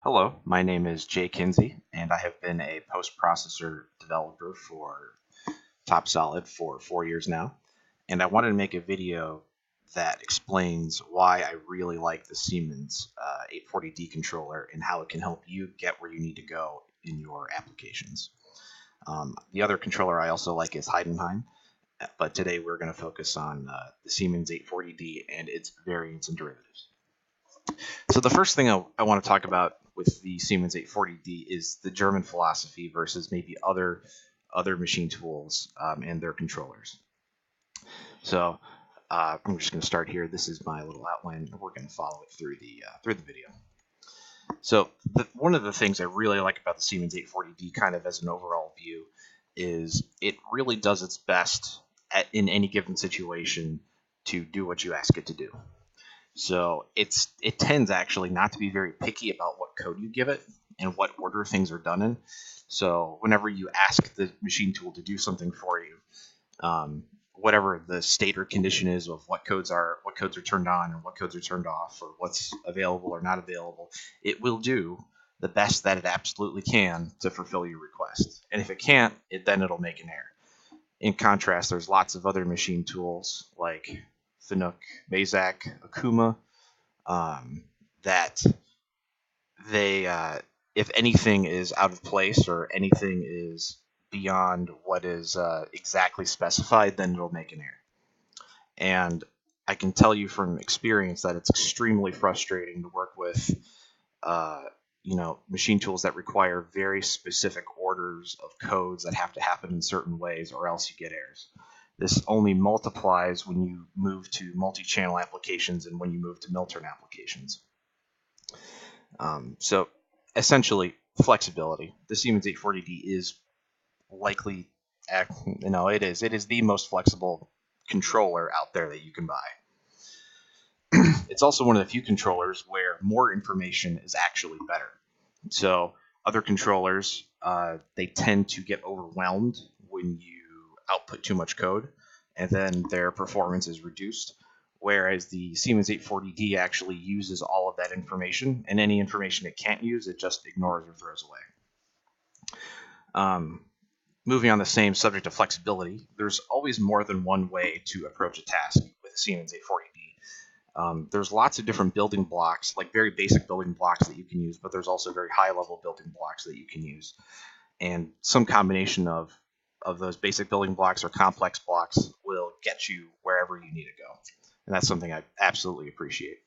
Hello, my name is Jay Kinsey, and I have been a post-processor developer for TopSolid for 4 years now. And I wanted to make a video that explains why I really like the Siemens 840D controller and how it can help you get where you need to go in your applications. The other controller I also like is Heidenheim, but today we're going to focus on the Siemens 840D and its variants and derivatives. So the first thing I want to talk about with the Siemens 840D is the German philosophy versus maybe other machine tools and their controllers. So I'm just going to start here. This is my little outline. We're going to follow it through the video. So one of the things I really like about the Siemens 840D, kind of as an overall view, is it really does its best in any given situation to do what you ask it to do. So it tends actually not to be very picky about what code you give it and what order things are done in. So whenever you ask the machine tool to do something for you, whatever the state or condition is of what codes are turned on and what codes are turned off, or what's available or not available, it will do the best that it absolutely can to fulfill your request. And if it can't, then it'll make an error. In contrast, there's lots of other machine tools like Fanuc, Mazak, Akuma, that if anything is out of place or anything is beyond what is exactly specified, then it'll make an error. And I can tell you from experience that it's extremely frustrating to work with, machine tools that require very specific orders of codes that have to happen in certain ways, or else you get errors. This only multiplies when you move to multi-channel applications and when you move to Miltern applications. So essentially, flexibility. The Siemens 840D is likely, it is the most flexible controller out there that you can buy. It's also one of the few controllers where more information is actually better. So other controllers, they tend to get overwhelmed when you output too much code, and then their performance is reduced. Whereas the Siemens 840D actually uses all of that information, and any information it can't use, it just ignores or throws away. Moving on the same subject of flexibility, there's always more than one way to approach a task with Siemens 840D. There's lots of different building blocks, like very basic building blocks that you can use, but there's also very high-level building blocks that you can use. And some combination of those basic building blocks or complex blocks will get you wherever you need to go. And that's something I absolutely appreciate.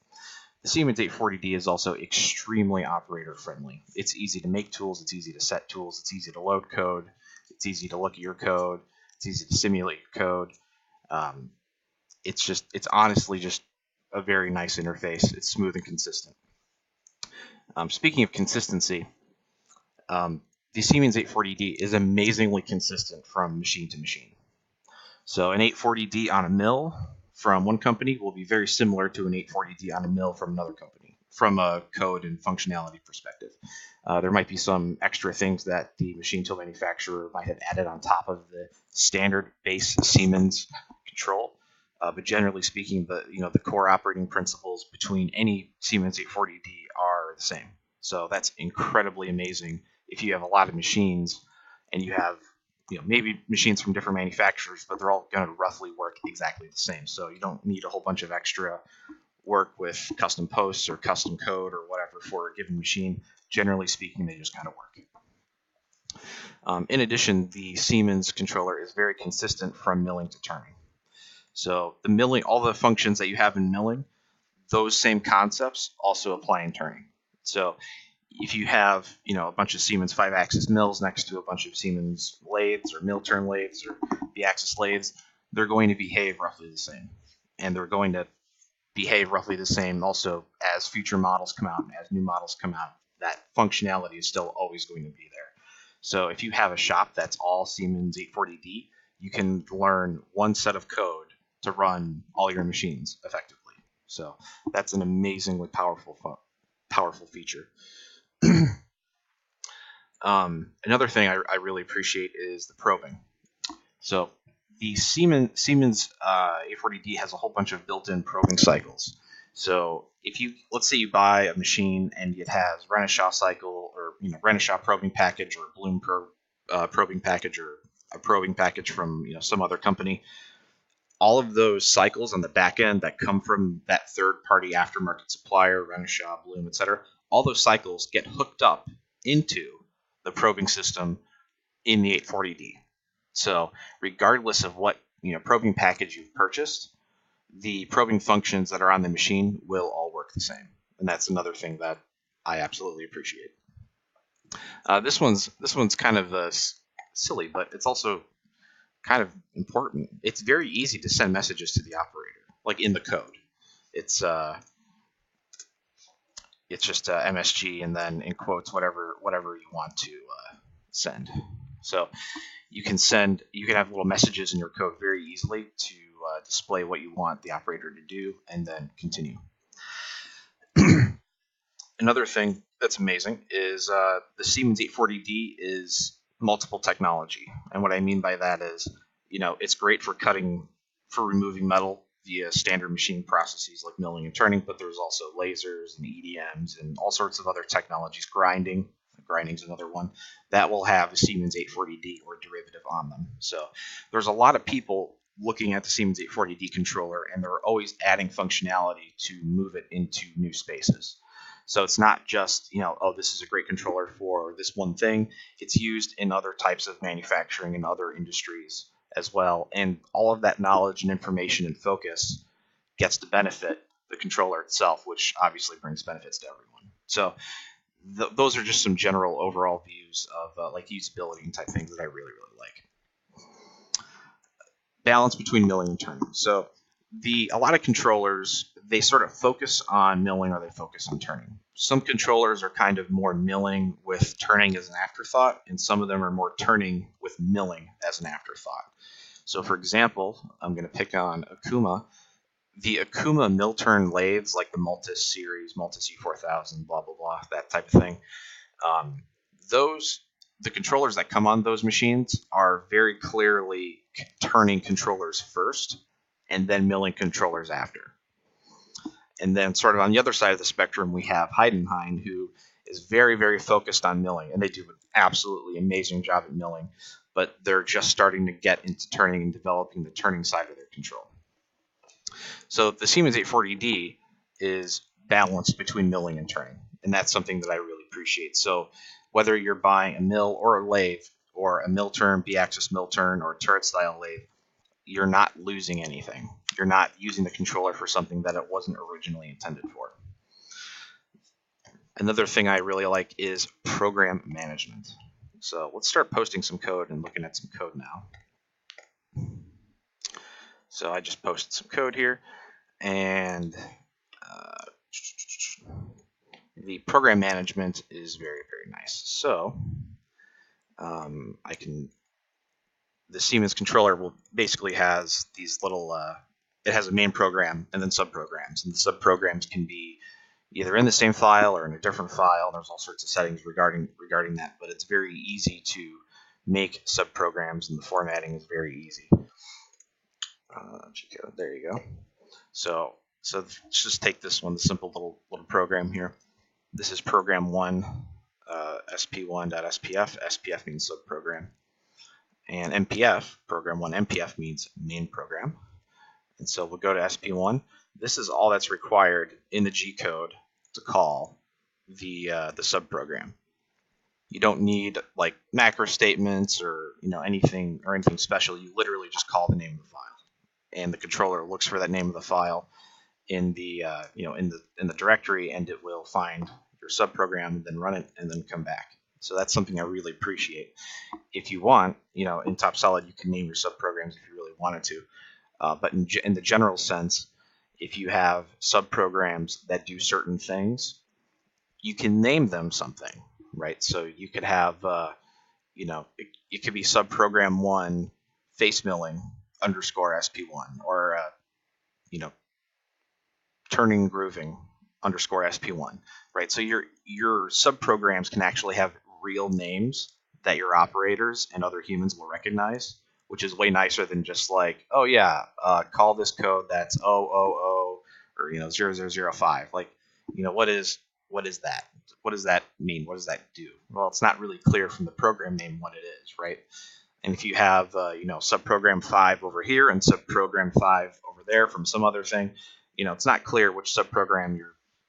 The Siemens 840D is also extremely operator-friendly. It's easy to make tools, it's easy to set tools, it's easy to load code, it's easy to look at your code, it's easy to simulate your code. It's honestly just a very nice interface. It's smooth and consistent. Speaking of consistency, the Siemens 840D is amazingly consistent from machine to machine. So an 840D on a mill from one company will be very similar to an 840D on a mill from another company, from a code and functionality perspective. There might be some extra things that the machine tool manufacturer might have added on top of the standard base Siemens control. But generally speaking, the core operating principles between any Siemens 840D are the same. So that's incredibly amazing if you have a lot of machines and you have maybe machines from different manufacturers, but they're all going to roughly work exactly the same. So you don't need a whole bunch of extra work with custom posts or custom code or whatever for a given machine. Generally speaking, they just kind of work. In addition, the Siemens controller is very consistent from milling to turning. So the milling, all the functions that you have in milling, those same concepts also apply in turning. So if you have a bunch of Siemens 5-axis mills next to a bunch of Siemens lathes or mill turn lathes or B-axis lathes, they're going to behave roughly the same. And they're going to behave roughly the same also as future models come out and as new models come out. That functionality is still always going to be there. So if you have a shop that's all Siemens 840D, you can learn one set of code to run all your machines effectively. So that's an amazingly powerful feature. Another thing I really appreciate is the probing. So the Siemens 840D has a whole bunch of built-in probing cycles. So if you, let's say you buy a machine and it has Renishaw cycle, or Renishaw probing package, or Bloom probing package, or a probing package from some other company, all of those cycles on the back end that come from that third-party aftermarket supplier, Renishaw, Bloom, etc., all those cycles get hooked up into the probing system in the 840D. So regardless of what probing package you've purchased, the probing functions that are on the machine will all work the same, and that's another thing that I absolutely appreciate. This one's kind of silly, but it's also kind of important. It's very easy to send messages to the operator, like in the code. It's just MSG and then in quotes whatever you want to send. So you can have little messages in your code very easily to display what you want the operator to do, and then continue. Another thing that's amazing is the Siemens 840D is multiple technology, and what I mean by that is, it's great for removing metal via standard machine processes like milling and turning, but there's also lasers and EDMs and all sorts of other technologies. Grinding's another one that will have a Siemens 840D or derivative on them. So there's a lot of people looking at the Siemens 840D controller, and they're always adding functionality to move it into new spaces. So it's not just, this is a great controller for this one thing. It's used in other types of manufacturing and other industries as well. And all of that knowledge and information and focus gets to benefit the controller itself, which obviously brings benefits to everyone. So those are just some general overall views of like usability and type things that I really, really like. Balance between milling and turning. So a lot of controllers, they sort of focus on milling or they focus on turning. Some controllers are kind of more milling with turning as an afterthought, and some of them are more turning with milling as an afterthought. So for example, I'm going to pick on Akuma. The Akuma mill turn lathes, like the Multis series, Multis E4000, blah, blah, blah, that type of thing, the controllers that come on those machines are very clearly turning controllers first and then milling controllers after. And then sort of on the other side of the spectrum, we have Heidenhain, who is very, very focused on milling, and they do an absolutely amazing job at milling, but they're just starting to get into turning and developing the turning side of their control. So the Siemens 840D is balanced between milling and turning, and that's something that I really appreciate. So whether you're buying a mill or a lathe, or a mill turn, B-axis mill turn, or a turret style lathe, you're not losing anything. You're not using the controller for something that it wasn't originally intended for. Another thing I really like is program management. So let's start posting some code and looking at some code now. So I just posted some code here, and the program management is very, very nice. So the Siemens controller basically has these little, it has a main program and then subprograms, and the subprograms can be either in the same file or in a different file. There's all sorts of settings regarding that, but it's very easy to make subprograms, and the formatting is very easy. There you go. So let's just take this one, the simple little program here. This is program 1, sp1.spf. SPF means subprogram. And MPF, program 1 MPF, means main program. And so we'll go to SP1. This is all that's required in the G code to call the subprogram. You don't need like macro statements or anything special. You literally just call the name of the file, and the controller looks for that name of the file in the in the directory, and it will find your subprogram and then run it and then come back. So that's something I really appreciate. If you want, in Top Solid, you can name your subprograms if you really wanted to. But in the general sense, if you have subprograms that do certain things, you can name them something, right? So you could have, it could be subprogram 1 face milling underscore SP1, or, turning grooving underscore SP1, right? So your subprograms can actually have real names that your operators and other humans will recognize, which is way nicer than just like, oh yeah, call this code that's 000 or 0005. Like, what is that? What does that mean? What does that do? Well, it's not really clear from the program name what it is, right? And if you have subprogram 5 over here and subprogram 5 over there from some other thing, it's not clear which subprogram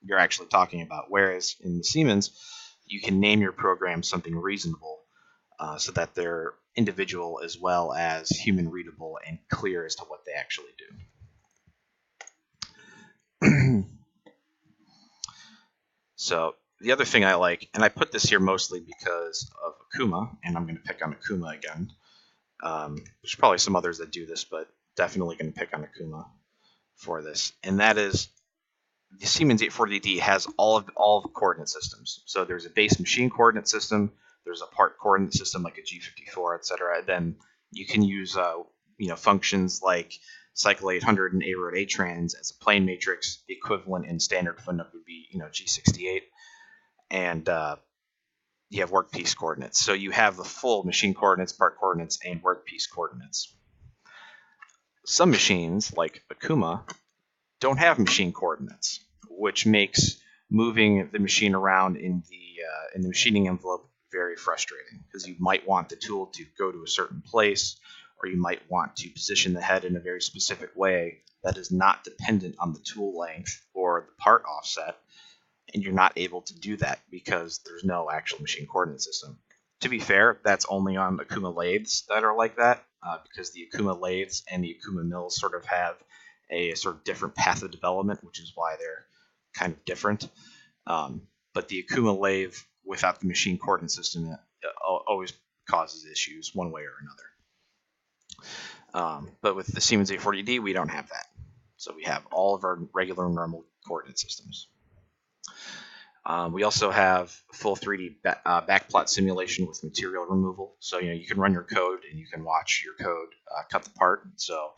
you're actually talking about. Whereas in the Siemens, you can name your program something reasonable, so that they're individual as well as human readable and clear as to what they actually do. So the other thing I like, and I put this here mostly because of Akuma, and I'm going to pick on Akuma again. There's probably some others that do this, but definitely going to pick on Akuma for this, and that is the Siemens 840D has all of the coordinate systems. So there's a base machine coordinate system, there's a part coordinate system like a G54, etc. Then you can use functions like Cycle 800 and A-Road A-Trans as a plane matrix. The equivalent in standard FNUC would be G68, and you have workpiece coordinates. So you have the full machine coordinates, part coordinates, and workpiece coordinates. Some machines, like Akuma, don't have machine coordinates, which makes moving the machine around in the machining envelope very frustrating, because you might want the tool to go to a certain place, or you might want to position the head in a very specific way that is not dependent on the tool length or the part offset, and you're not able to do that because there's no actual machine coordinate system. To be fair, that's only on Akuma lathes that are like that, because the Akuma lathes and the Akuma mills sort of have a sort of different path of development, which is why they're kind of different. But the Akuma lathe without the machine coordinate system always causes issues one way or another. But with the Siemens 840D, we don't have that. So we have all of our regular normal coordinate systems. We also have full 3D backplot simulation with material removal. So you can run your code and you can watch your code cut the part. So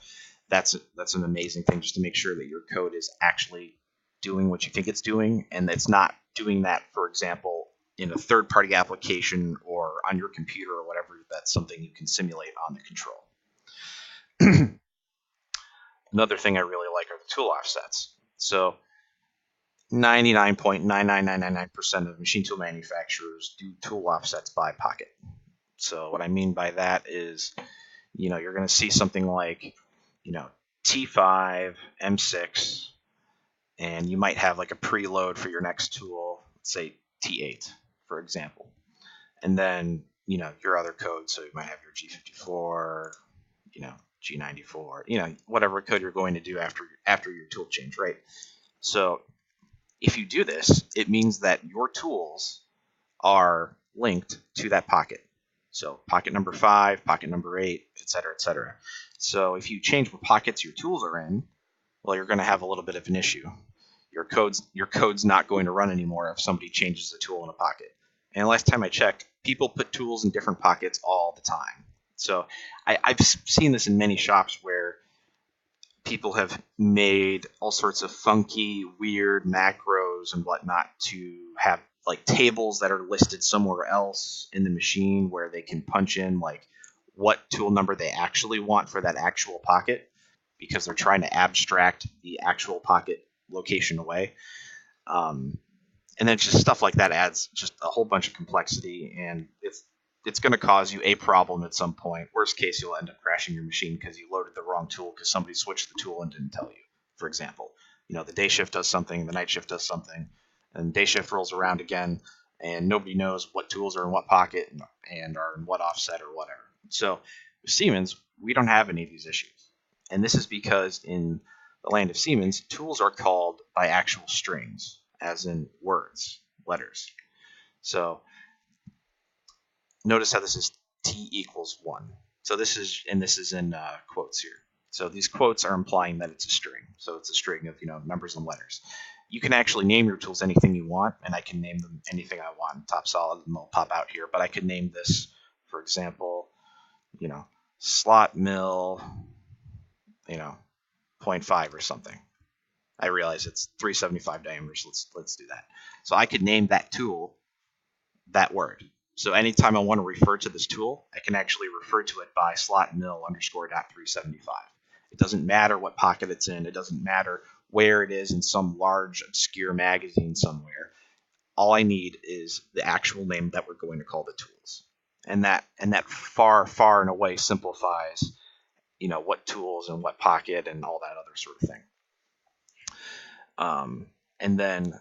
that's an amazing thing, just to make sure that your code is actually doing what you think it's doing, and it's not doing that, for example, in a third-party application or on your computer or whatever. That's something you can simulate on the control. Another thing I really like are the tool offsets. So 99.99999% of machine tool manufacturers do tool offsets by pocket. So what I mean by that is, you're going to see something like, T5, M6, and you might have like a preload for your next tool, let's say T8, for example. And then, your other code, so you might have your G54, G94, whatever code you're going to do after your tool change, right? So if you do this, it means that your tools are linked to that pocket. So pocket number 5, pocket number 8, etc., etc. So if you change what pockets your tools are in, well, you're going to have a little bit of an issue. Your code's not going to run anymore if somebody changes a tool in a pocket. And last time I checked, people put tools in different pockets all the time. So I've seen this in many shops where people have made all sorts of funky, weird macros and whatnot to have like tables that are listed somewhere else in the machine where they can punch in like what tool number they actually want for that actual pocket, because they're trying to abstract the actual pocket location away. And then just stuff like that adds just a whole bunch of complexity, and it's going to cause you a problem at some point. Worst case, you'll end up crashing your machine because you loaded the wrong tool because somebody switched the tool and didn't tell you. For example, the day shift does something, the night shift does something, and day shift rolls around again, and nobody knows what tools are in what pocket and are in what offset or whatever. So with Siemens, we don't have any of these issues. And this is because in the land of Siemens, tools are called by actual strings, as in words, letters. So notice how this is T equals 1. So this is in quotes here. So these quotes are implying that it's a string. So it's a string of numbers and letters. You can actually name your tools anything you want, and I can name them anything I want in Top Solid, and they'll pop out here. But I could name this, for example, slot mill, 0.5 or something. I realize it's 375 diameters. Let's do that. So I could name that tool that word. So anytime I want to refer to this tool, I can actually refer to it by slot mill _.375. It doesn't matter what pocket it's in. It doesn't matter where it is in some large obscure magazine somewhere. All I need is the actual name that we're going to call the tools, and that far and away simplifies, what tools and what pocket and all that other sort of thing. And then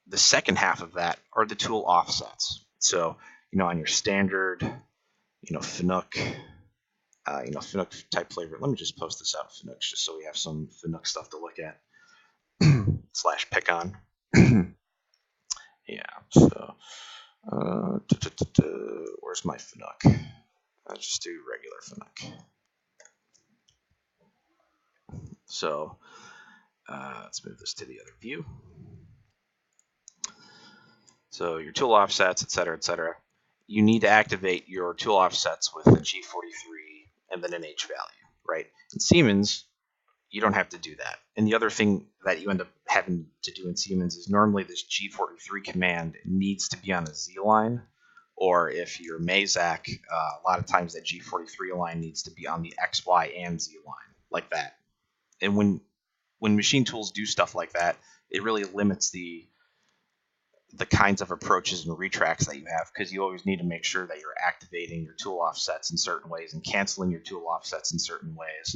the second half of that are the tool offsets. So, on your standard, Finook, Finook type flavor. Let me just post this out, Finook, just so we have some Finook stuff to look at. / pick on. Yeah. So, where's my Finook? I'll just do regular Finook. So, let's move this to the other view. So your tool offsets, etc. You need to activate your tool offsets with a G43 and then an H value, right? In Siemens, you don't have to do that. And the other thing that you end up having to do in Siemens is normally this G43 command needs to be on a Z line, or if you're Mazak, a lot of times that G43 line needs to be on the X, Y, and Z line, like that. And when machine tools do stuff like that, it really limits the kinds of approaches and retracts that you have, because you always need to make sure that you're activating your tool offsets in certain ways and canceling your tool offsets in certain ways,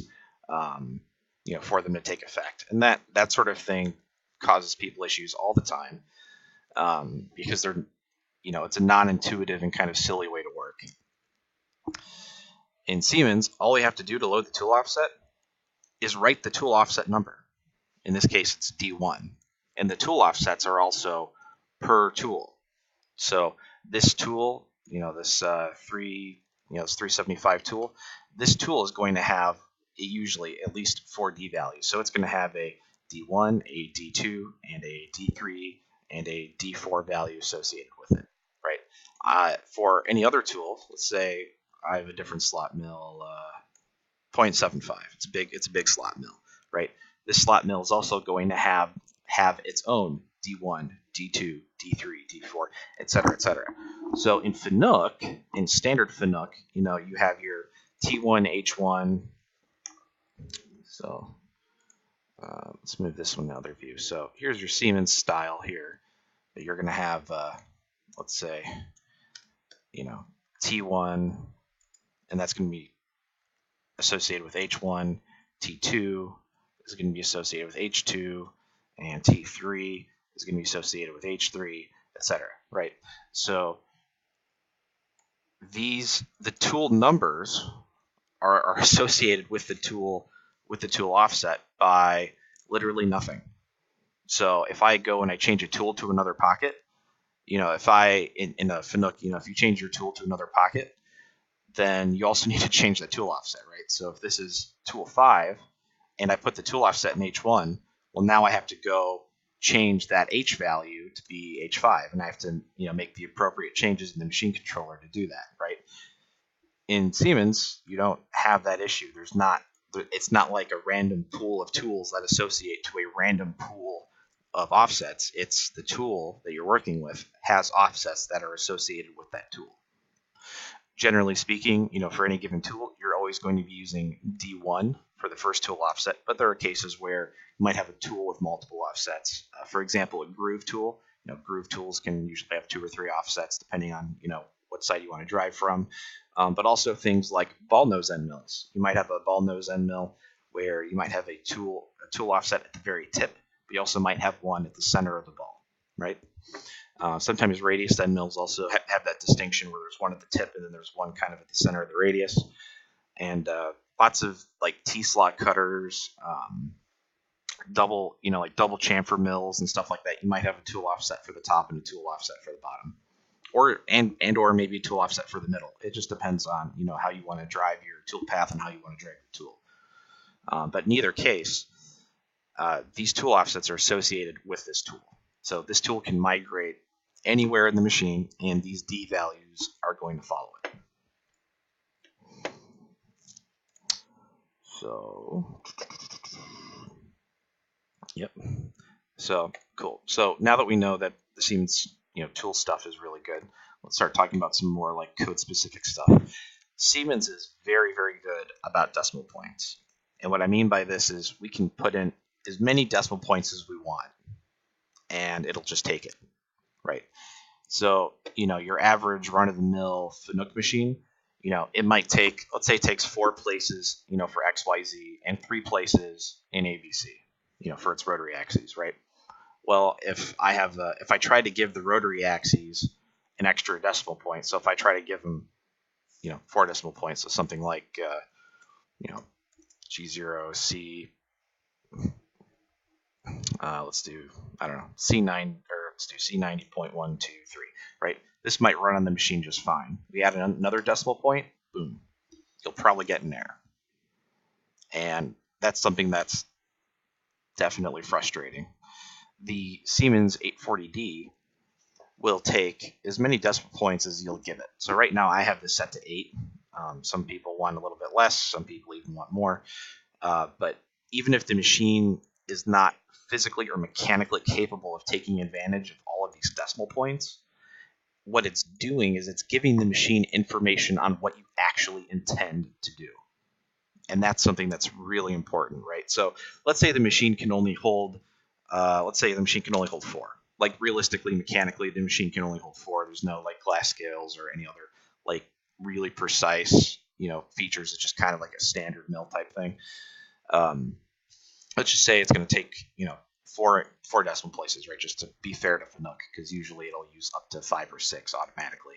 for them to take effect. And that sort of thing causes people issues all the time, because they're, it's a non-intuitive and kind of silly way to work. In Siemens, all we have to do to load the tool offset is write the tool offset number. In this case, it's D1. And the tool offsets are also per tool. So this tool, this 375 tool, this tool is going to have usually at least 4 D values. So it's going to have a D1, a D2, and a D3, and a D4 value associated with it, right? For any other tool, let's say I have a different slot mill, 0.75. It's a big slot mill, right? This slot mill is also going to have its own D1, D2, D3, D4, etc. So in Finook, in standard Finook, you have your T1, H1. So let's move this one to other view. So here's your Siemens style here. But you're going to have, let's say, T1, and that's going to be associated with H1. T2 is going to be associated with H2, and T3 is going to be associated with H3, etc. Right? So the tool numbers are associated with the tool offset by literally nothing. So if I go and I change a tool to another pocket, if I in a Finook, if you change your tool to another pocket, then you also need to change the tool offset, right? So if this is tool 5 and I put the tool offset in H1, well, now I have to go change that H value to be H5, and I have to make the appropriate changes in the machine controller to do that, right? In Siemens, you don't have that issue. It's not like a random pool of tools that associate to a random pool of offsets. It's the tool that you're working with has offsets that are associated with that tool. Generally speaking, for any given tool, you're always going to be using D1 for the first tool offset, but there are cases where you might have a tool with multiple offsets. For example, a groove tool. Groove tools can usually have 2 or 3 offsets depending on what side you want to drive from. But also things like ball nose end mills. You might have a ball nose end mill where you might have a tool offset at the very tip, but you also might have one at the center of the ball, right? Sometimes radius end mills also have that distinction where there's one at the tip and then there's one kind of at the center of the radius. And lots of like T-slot cutters, double chamfer mills and stuff like that. You might have a tool offset for the top and a tool offset for the bottom, or maybe a tool offset for the middle. It just depends on how you want to drive your tool path and how you want to drive your tool. But in either case, these tool offsets are associated with this tool. So this tool can migrate anywhere in the machine, and these D values are going to follow it. So, yep. So cool. So now that we know that the Siemens tool stuff is really good, let's start talking about some more like code specific stuff. Siemens is very, very good about decimal points. And what I mean by this is we can put in as many decimal points as we want, and it'll just take it, right? So, your average run-of-the-mill Fanuc machine, it might take, let's say it takes 4 places, for XYZ and 3 places in ABC, for its rotary axes, right? Well, if I try to give the rotary axes an extra decimal point, so if I try to give them, 4 decimal points, so something like, G0, C, let's do, I don't know, C9, or let's do C90.123, right? This might run on the machine just fine. We add another decimal point, boom, you'll probably get an error. And that's something that's definitely frustrating. The Siemens 840D will take as many decimal points as you'll give it. So right now I have this set to 8. Some people want a little bit less, some people even want more. But even if the machine is not physically or mechanically capable of taking advantage of all of these decimal points, what it's doing is it's giving the machine information on what you actually intend to do. And that's something that's really important, right? So let's say the machine can only hold, 4. Like realistically, mechanically, the machine can only hold 4. There's no like glass scales or any other like really precise, features. It's just kind of like a standard mill type thing. Let's just say it's going to take, 4 decimal places, right? Just to be fair to Fanuc, because usually it'll use up to 5 or 6 automatically.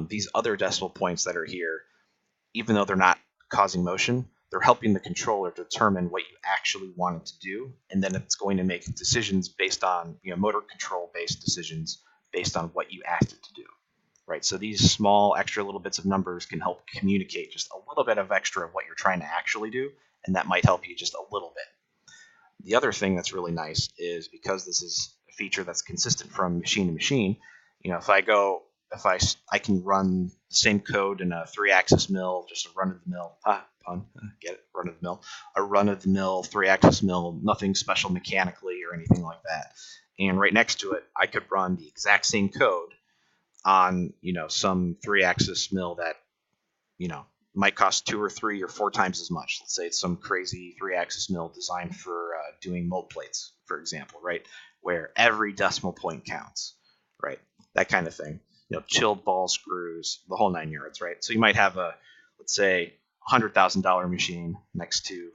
These other decimal points that are here, even though they're not causing motion, they're helping the controller determine what you actually want it to do, and then it's going to make decisions based on, motor control based decisions based on what you asked it to do, right? So these small extra little bits of numbers can help communicate just a little bit of extra of what you're trying to actually do, and that might help you just a little bit. The other thing that's really nice is because this is a feature that's consistent from machine to machine, I can run the same code in a 3-axis mill, just a run-of-the-mill, a run-of-the-mill 3-axis mill, nothing special mechanically or anything like that. And right next to it, I could run the exact same code on, some 3-axis mill that, might cost 2 or 3 or 4 times as much. Let's say it's some crazy 3-axis mill designed for doing mold plates, for example, right? Where every decimal point counts, right? That kind of thing. Chilled ball screws, the whole 9 yards, right? So you might have let's say, $100,000 machine next to,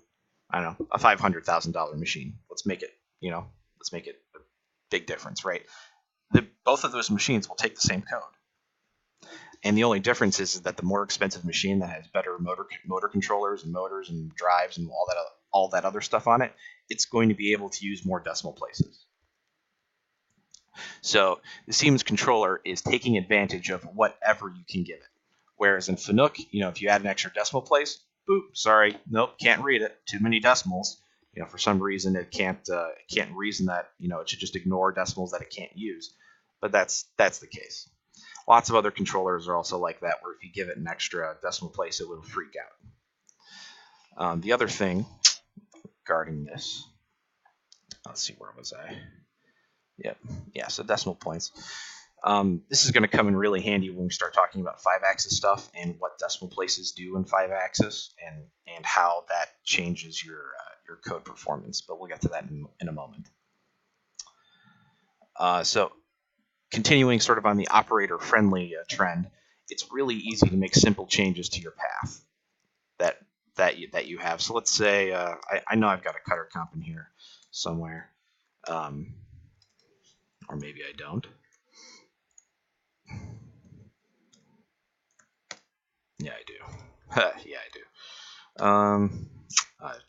I don't know, a $500,000 machine. Let's make it a big difference, right? Both of those machines will take the same code. And the only difference is that the more expensive machine that has better motor controllers and motors and drives and all that other stuff on it, it's going to be able to use more decimal places. So the Siemens controller is taking advantage of whatever you can give it. Whereas in Fanuc, if you add an extra decimal place, boop, sorry, nope, can't read it. Too many decimals. For some reason it can't reason that it should just ignore decimals that it can't use. But that's the case. Lots of other controllers are also like that, where if you give it an extra decimal place, it will freak out. The other thing regarding this, let's see, where was I? Yeah, so decimal points. This is going to come in really handy when we start talking about 5-axis stuff and what decimal places do in 5-axis and how that changes your code performance. But we'll get to that in a moment. So continuing sort of on the operator-friendly trend, it's really easy to make simple changes to your path that you have. So let's say I know I've got a cutter comp in here somewhere, or maybe I don't. Yeah, I do. Yeah, I do.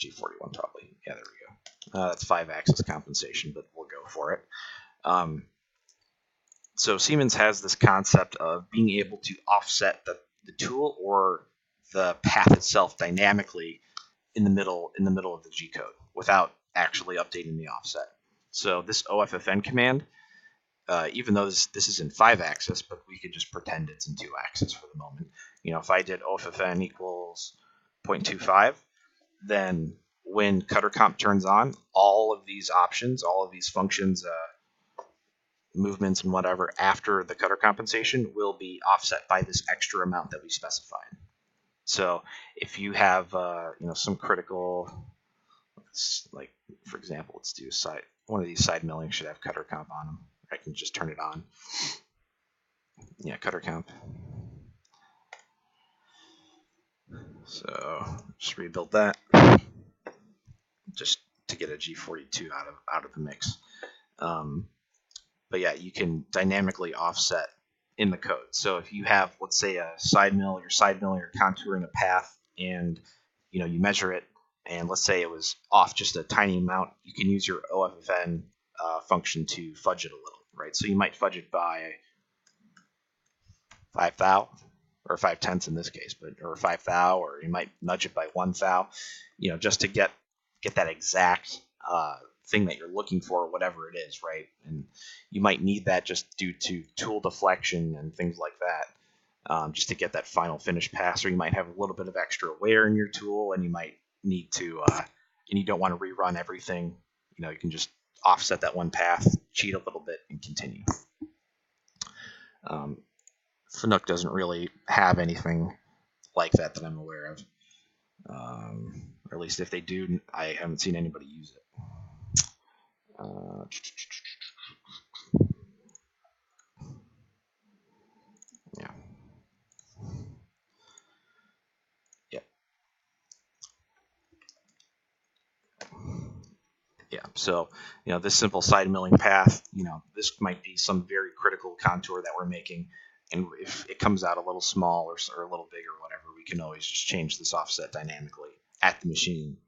G41 probably. Yeah, there we go. That's 5-axis compensation, but we'll go for it. So Siemens has this concept of being able to offset the tool or the path itself dynamically in the middle of the G code without actually updating the offset. So this OFFN command, even though this is in 5-axis, but we could just pretend it's in 2-axis for the moment. If I did OFFN equals 0.25, then when cutter comp turns on, all of these options, all of these functions, movements and whatever after the cutter compensation will be offset by this extra amount that we specified. So if you have some critical, like, for example, let's do one of these side milling should have cutter comp on them. I can just turn it on. Yeah, cutter comp. So just rebuild that just to get a G42 out of the mix. But yeah, you can dynamically offset in the code. So if you have, let's say, a side mill, you're contouring a path, and you measure it, and let's say it was off just a tiny amount, you can use your OFFN function to fudge it a little, right? So you might fudge it by 5 thou, or 5/10 in this case, or 5 thou, or you might nudge it by 1 thou, just to get that exact thing that you're looking for, whatever it is, right? And you might need that just due to tool deflection and things like that, just to get that final finish pass. Or you might have a little bit of extra wear in your tool, and you might need to, and you don't want to rerun everything. You can just offset that one path, cheat a little bit, and continue. Finook doesn't really have anything like that I'm aware of. Or at least if they do, I haven't seen anybody use it. Yeah. Yeah, so this simple side milling path, this might be some very critical contour that we're making, and if it comes out a little small or a little big or whatever, we can always just change this offset dynamically at the machine,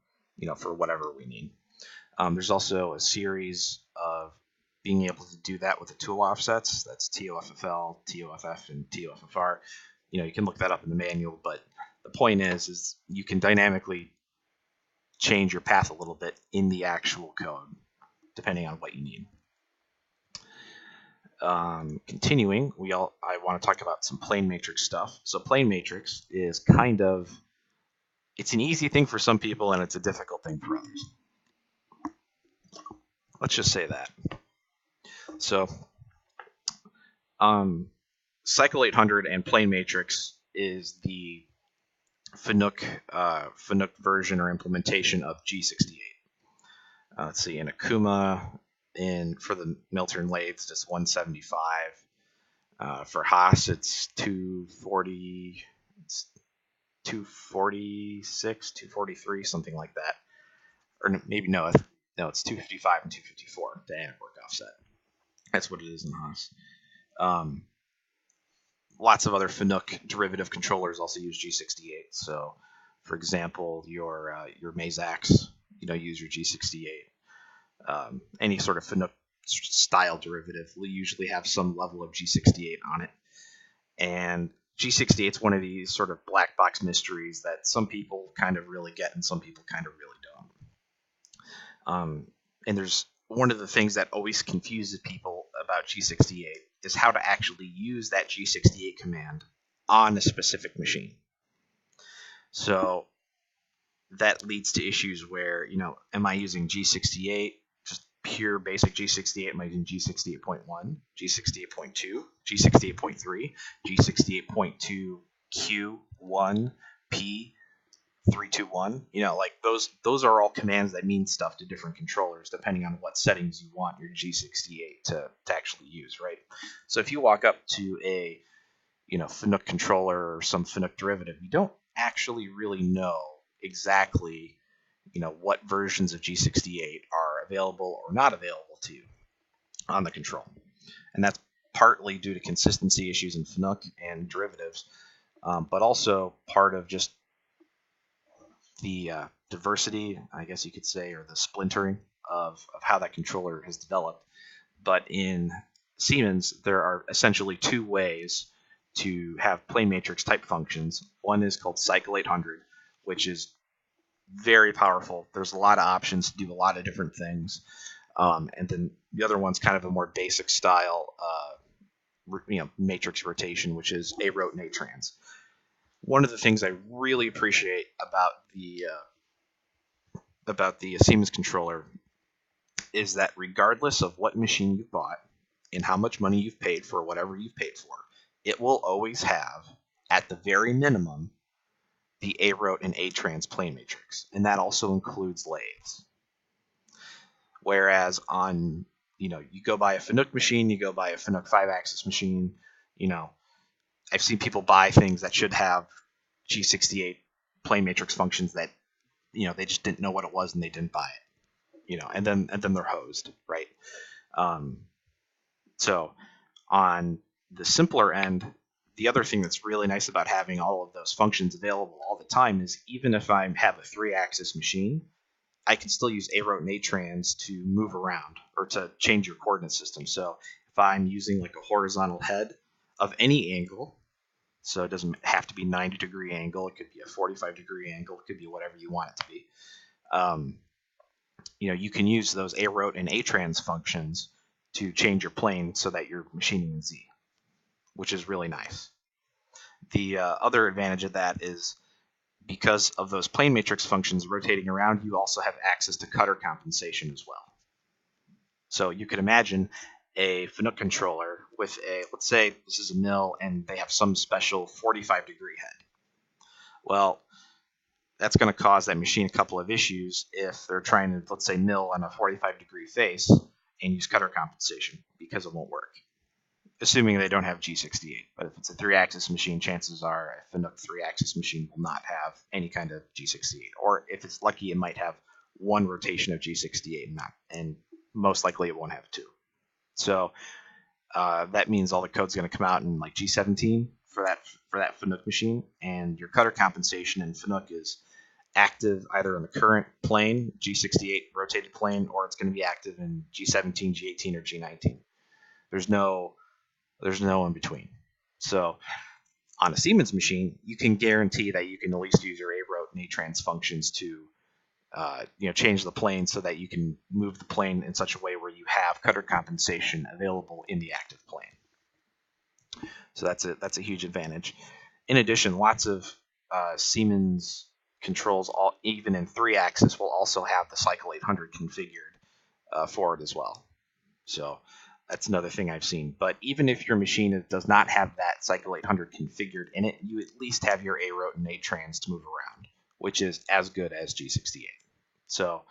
for whatever we need. There's also a series of being able to do that with the tool offsets. That's TOFFL, TOFF, and TOFFR. You can look that up in the manual, but the point is you can dynamically change your path a little bit in the actual code, depending on what you need. Continuing, I want to talk about some plane matrix stuff. So plane matrix is it's an easy thing for some people, and it's a difficult thing for others. Let's just say that. So, Cycle 800 and plane matrix is the Finook version or implementation of G68. Let's see, in Akuma, for the mill turn lathes, it's 175. For Haas, it's 240. It's 246, 243, something like that. Or maybe no, it's 255 and 254 dynamic work offset. That's what it is in Haas. Lots of other Finook derivative controllers also use G68. So, for example, your Mazax, use your G68. Any sort of Finook style derivative will usually have some level of G68 on it. And G68 is one of these sort of black box mysteries that some people kind of really get and some people kind of really don't. And there's one of the things that always confuses people about G68 is how to actually use that G68 command on a specific machine. So that leads to issues where, am I using G68, just pure basic G68? Am I using G68.1, G68.2, G68.3, G68.2, Q1, P321? Those are all commands that mean stuff to different controllers depending on what settings you want your G68 to actually use, right? So if you walk up to a Finook controller or some Finook derivative, you don't actually really know exactly what versions of G68 are available or not available to you on the control. And that's partly due to consistency issues in Finook and derivatives, but also part of just the diversity, I guess you could say, or the splintering of how that controller has developed. But in Siemens, there are essentially two ways to have plane matrix type functions. One is called Cycle 800, which is very powerful. There's a lot of options to do a lot of different things. And then the other one's kind of a more basic style matrix rotation, which is A-rot and A-trans. One of the things I really appreciate about the Siemens controller is that regardless of what machine you bought and how much money you've paid for whatever you've paid for, it will always have, at the very minimum, the A-rot and A-trans plane matrix, and that also includes lathes. Whereas on, you go buy a Fanuc machine, you go buy a Fanuc 5-axis machine, I've seen people buy things that should have G68 plane matrix functions that, they just didn't know what it was and they didn't buy it, and then they're hosed, right? So on the simpler end, the other thing that's really nice about having all of those functions available all the time is even if I have a 3-axis machine, I can still use AROT and ATrans to move around or to change your coordinate system. So if I'm using like a horizontal head of any angle, so it doesn't have to be 90-degree angle, it could be a 45-degree angle, it could be whatever you want it to be. You can use those AROT and ATrans functions to change your plane so that you're machining in Z, which is really nice. The other advantage of that is because of those plane matrix functions rotating around, you also have access to cutter compensation as well. So you could imagine a Fanuc controller with let's say this is a mill and they have some special 45-degree head. Well, that's going to cause that machine a couple of issues if they're trying to, let's say, mill on a 45-degree face and use cutter compensation, because it won't work, assuming they don't have G68. But if it's a 3-axis machine, chances are a Fanuc 3-axis machine will not have any kind of G68. Or if it's lucky, it might have one rotation of G68 and most likely it won't have two. So that means all the code's going to come out in like G17 for that Fanuc machine, and your cutter compensation in Fanuc is active either in the current plane, G68 rotated plane, or it's going to be active in G17, G18, or G19. There's no in between. So on a Siemens machine, you can guarantee that you can at least use your AROT and ATrans functions to change the plane so that you can move the plane in such a way where you have cutter compensation available in the active plane. So that's a huge advantage. In addition, lots of Siemens controls, even in 3-axis, will also have the Cycle 800 configured for it as well. So that's another thing I've seen. But even if your machine does not have that Cycle 800 configured in it, you at least have your AROT and ATrans to move around, which is as good as G68. So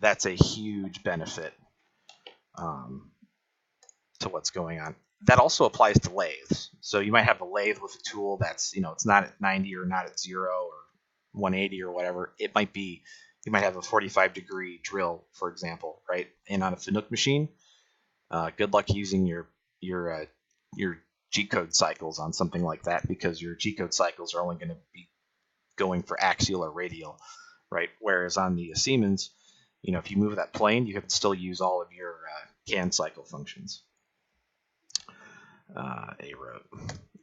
that's a huge benefit to what's going on. That also applies to lathes. So you might have a lathe with a tool that's, it's not at 90 or not at 0 or 180 or whatever. It might be, you might have a 45-degree drill, for example, right? And on a Fanuc machine, good luck using your G-code cycles on something like that, because your G-code cycles are only going to be going for axial or radial, right? Whereas on the Siemens, if you move that plane, you can still use all of your CAN cycle functions. AROT.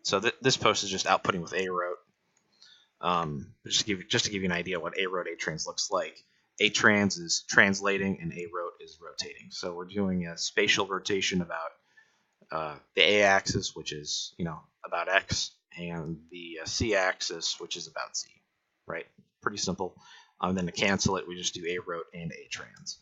So this post is just outputting with AROT. Just to give you an idea what AROT ATrans looks like. ATrans is translating and AROT is rotating. So we're doing a spatial rotation about the A-axis, which is about X, and the C-axis, which is about Z. Right? Pretty simple. Then to cancel it, we just do AROT and ATrans.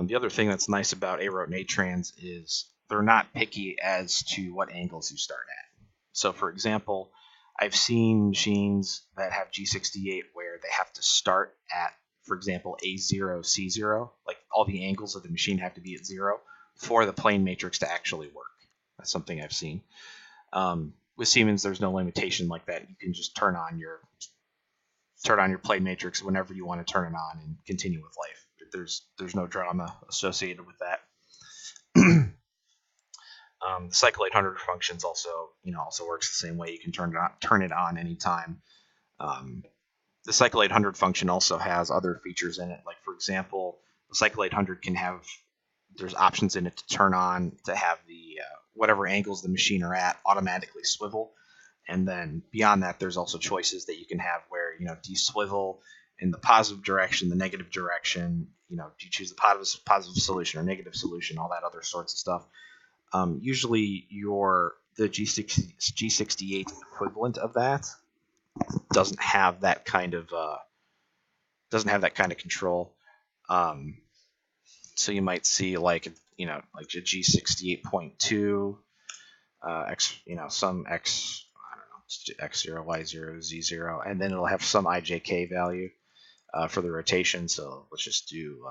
The other thing that's nice about AROT and ATrans is they're not picky as to what angles you start at. So for example, I've seen machines that have G68 where they have to start at, for example, A0, C0, like all the angles of the machine have to be at 0 for the plane matrix to actually work. That's something I've seen. With Siemens, there's no limitation like that. You can just turn on your plane matrix whenever you want to turn it on and continue with life. There's no drama associated with that. The Cycle 800 functions also works the same way. You can turn it on anytime. The Cycle 800 function also has other features in it. Like for example, the Cycle 800 there's options in it to turn on to have the whatever angles the machine are at automatically swivel. And then beyond that, there's also choices that you can have where, do you swivel in the positive direction, the negative direction, do you choose the positive solution or negative solution, all that other sorts of stuff. Usually the G68 equivalent of that doesn't have that kind of control. So you might see like a G68.2 X, some X, I don't know, X0, Y0, Z0, and then it'll have some IJK value. for the rotation. So let's just do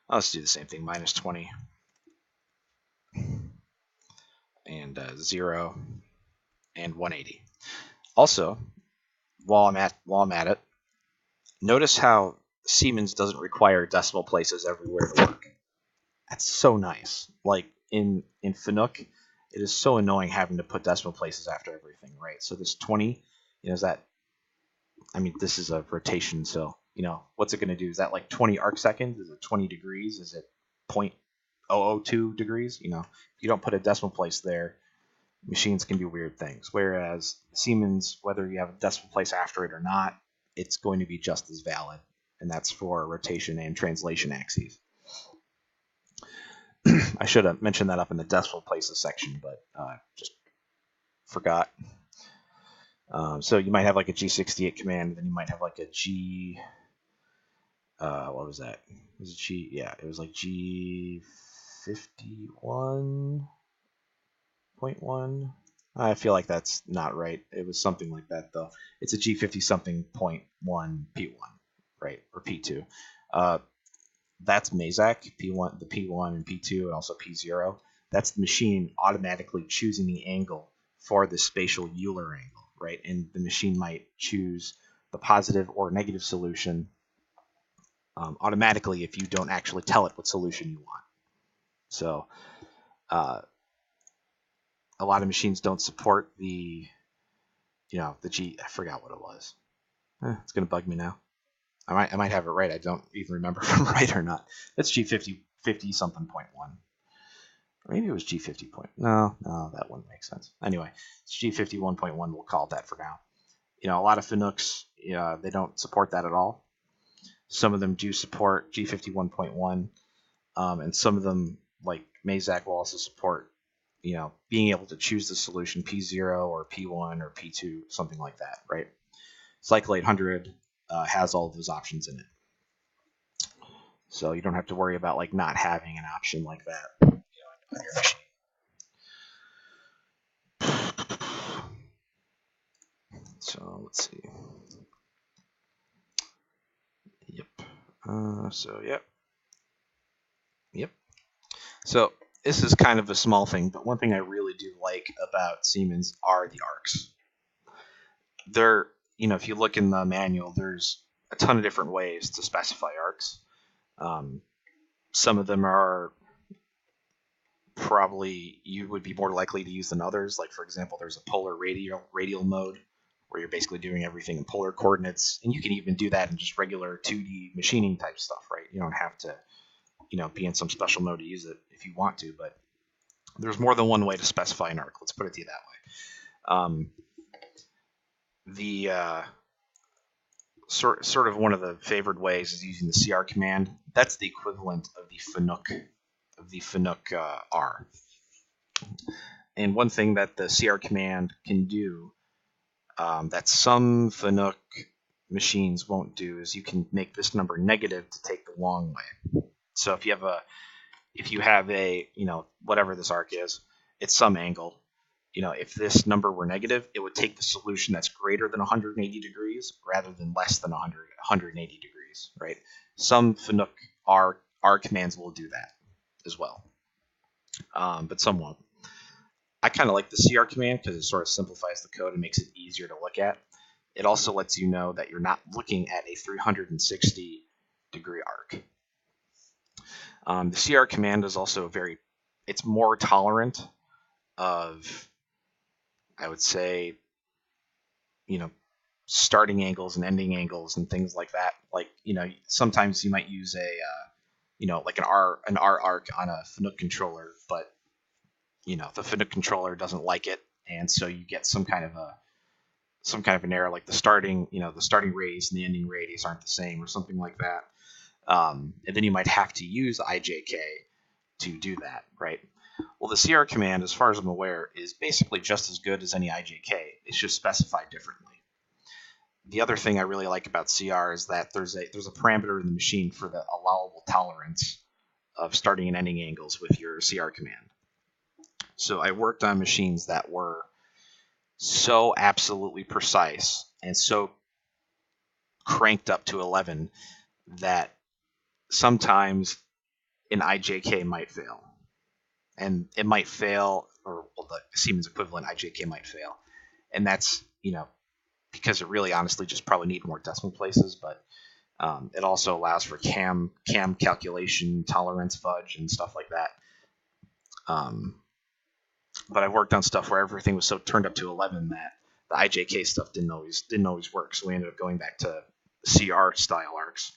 let's do the same thing, minus 20 and 0 and 180. Also, while I'm at it, notice how Siemens doesn't require decimal places everywhere to work. That's so nice. Like in Fanuc, it is so annoying having to put decimal places after everything, right? So this 20, is that, I mean, this is a rotation, so, what's it going to do? Is that like 20 arc seconds? Is it 20 degrees? Is it 0.002 degrees? If you don't put a decimal place there, machines can do weird things. Whereas Siemens, whether you have a decimal place after it or not, it's going to be just as valid, and that's for rotation and translation axes. I should have mentioned that up in the decimal places section, but just forgot. So you might have like a G68 command, and then you might have like a G. What was that? Was it G? Yeah, it was like G51.1. I feel like that's not right. It was something like that though. It's a G50 something .1 P1, right, or P2. That's Mazak, P1, the P1 and P2, and also P0. That's the machine automatically choosing the angle for the spatial Euler angle, right? And the machine might choose the positive or negative solution automatically if you don't actually tell it what solution you want. So a lot of machines don't support the G. I forgot what it was. It's gonna bug me now. I might have it right. I don't even remember if I'm right or not. It's G50 something .1. Maybe it was G50 point. No, that wouldn't make sense. Anyway, it's G51.1. We'll call it that for now. A lot of Fanucs, they don't support that at all. Some of them do support G51.1, and some of them, like Mazak, will also support, being able to choose the solution P0 or P1 or P2, something like that, right? Cycle 800 has all of those options in it. So you don't have to worry about like not having an option like that on your machine. So let's see. Yep. Yep. So this is kind of a small thing, but one thing I really do like about Siemens are the arcs. They're, if you look in the manual, there's a ton of different ways to specify arcs. Some of them are probably you would be more likely to use than others. Like, for example, there's a polar radial mode where you're basically doing everything in polar coordinates, and you can even do that in just regular 2D machining type stuff, right? You don't have to, be in some special mode to use it if you want to, but there's more than one way to specify an arc. Let's put it to you that way. The sort of one of the favored ways is using the CR command. That's the equivalent of the Fanuc R. And one thing that the CR command can do that some Fanuc machines won't do is you can make this number negative to take the long way. So if you have a whatever this arc is, it's some angle. If this number were negative, it would take the solution that's greater than 180 degrees rather than less than 180 degrees, right? Some Fanuc R commands will do that as well, but some won't. I kind of like the CR command because it sort of simplifies the code and makes it easier to look at. It also lets you know that you're not looking at a 360 degree arc. The CR command is also it's more tolerant of, I would say, starting angles and ending angles and things like that. Like, sometimes you might use like an R arc on a Fanuc controller, but the Fanuc controller doesn't like it, and so you get some kind of an error, like the starting radius and the ending radius aren't the same, or something like that. And then you might have to use IJK to do that, right? Well, the CR command, as far as I'm aware, is basically just as good as any IJK. It's just specified differently. The other thing I really like about CR is that there's a parameter in the machine for the allowable tolerance of starting and ending angles with your CR command. So I worked on machines that were so absolutely precise and so cranked up to 11 that sometimes an IJK might fail. And it might fail, or well, the Siemens equivalent IJK might fail. And that's, because it really honestly just probably need more decimal places, but it also allows for cam calculation, tolerance fudge, and stuff like that. But I've worked on stuff where everything was so turned up to 11 that the IJK stuff didn't always work. So we ended up going back to CR style arcs.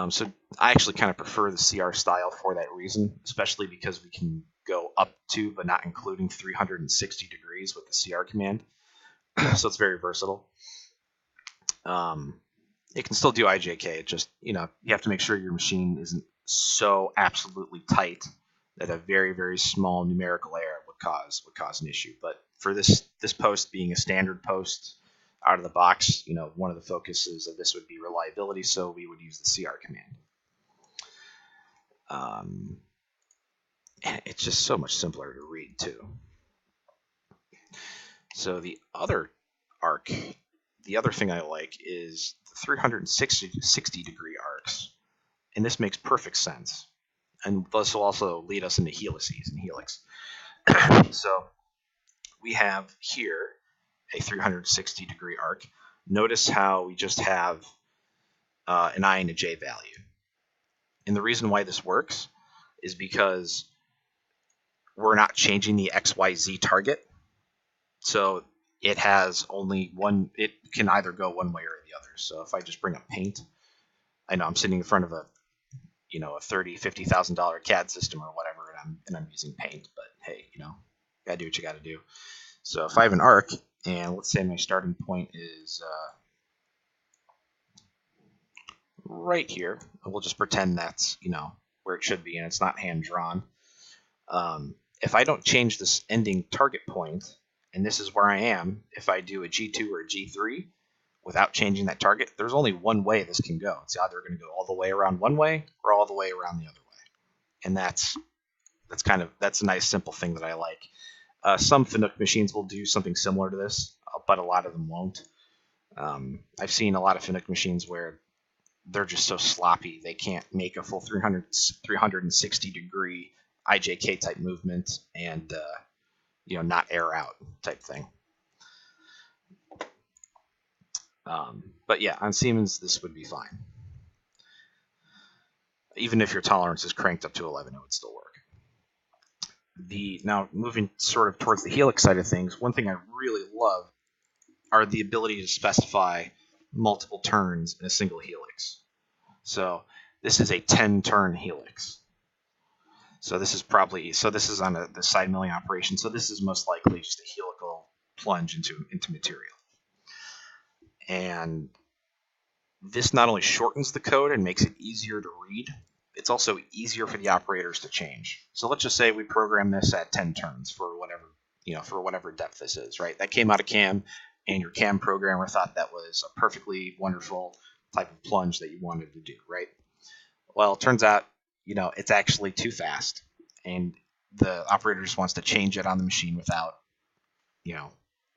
So I actually kind of prefer the CR style for that reason, especially because we can go up to, but not including 360 degrees with the CR command. So it's very versatile. It can still do IJK. It just, you have to make sure your machine isn't so absolutely tight that a very, very small numerical error would cause an issue. But for this post being a standard post out of the box, one of the focuses of this would be reliability, so we would use the CR command. And it's just so much simpler to read too. So the other arc, the other thing I like is the 360 degree arcs, and this makes perfect sense. And this will also lead us into helices and helix. So we have here a 360 degree arc. Notice how we just have an I and a J value. And the reason why this works is because we're not changing the XYZ target. So it has only one, it can either go one way or the other. So if I just bring up paint, I know I'm sitting in front of a $30,000, $50,000 CAD system or whatever, and I'm using paint, but hey, gotta do what you gotta do. So if I have an arc, and let's say my starting point is right here, we'll just pretend that's, where it should be, and it's not hand drawn. If I don't change this ending target point, and this is where I am, if I do a G2 or a G3 without changing that target, there's only one way this can go. It's either going to go all the way around one way or all the way around the other way. And that's a nice simple thing that I like. Some Fanuc machines will do something similar to this, but a lot of them won't. I've seen a lot of Fanuc machines where they're just so sloppy they can't make a full 360 degree IJK type movement and not air out type thing. But yeah, on Siemens this would be fine. Even if your tolerance is cranked up to 11, it would still work. Now moving sort of towards the helix side of things, one thing I really love are the ability to specify multiple turns in a single helix. So this is a 10-turn helix. So this is on the side milling operation. So this is most likely just a helical plunge into material. And this not only shortens the code and makes it easier to read, it's also easier for the operators to change. So let's just say we program this at 10 turns for whatever depth this is, right? That came out of CAM, and your CAM programmer thought that was a perfectly wonderful type of plunge that you wanted to do, right? Well, it turns out, it's actually too fast, and the operator just wants to change it on the machine without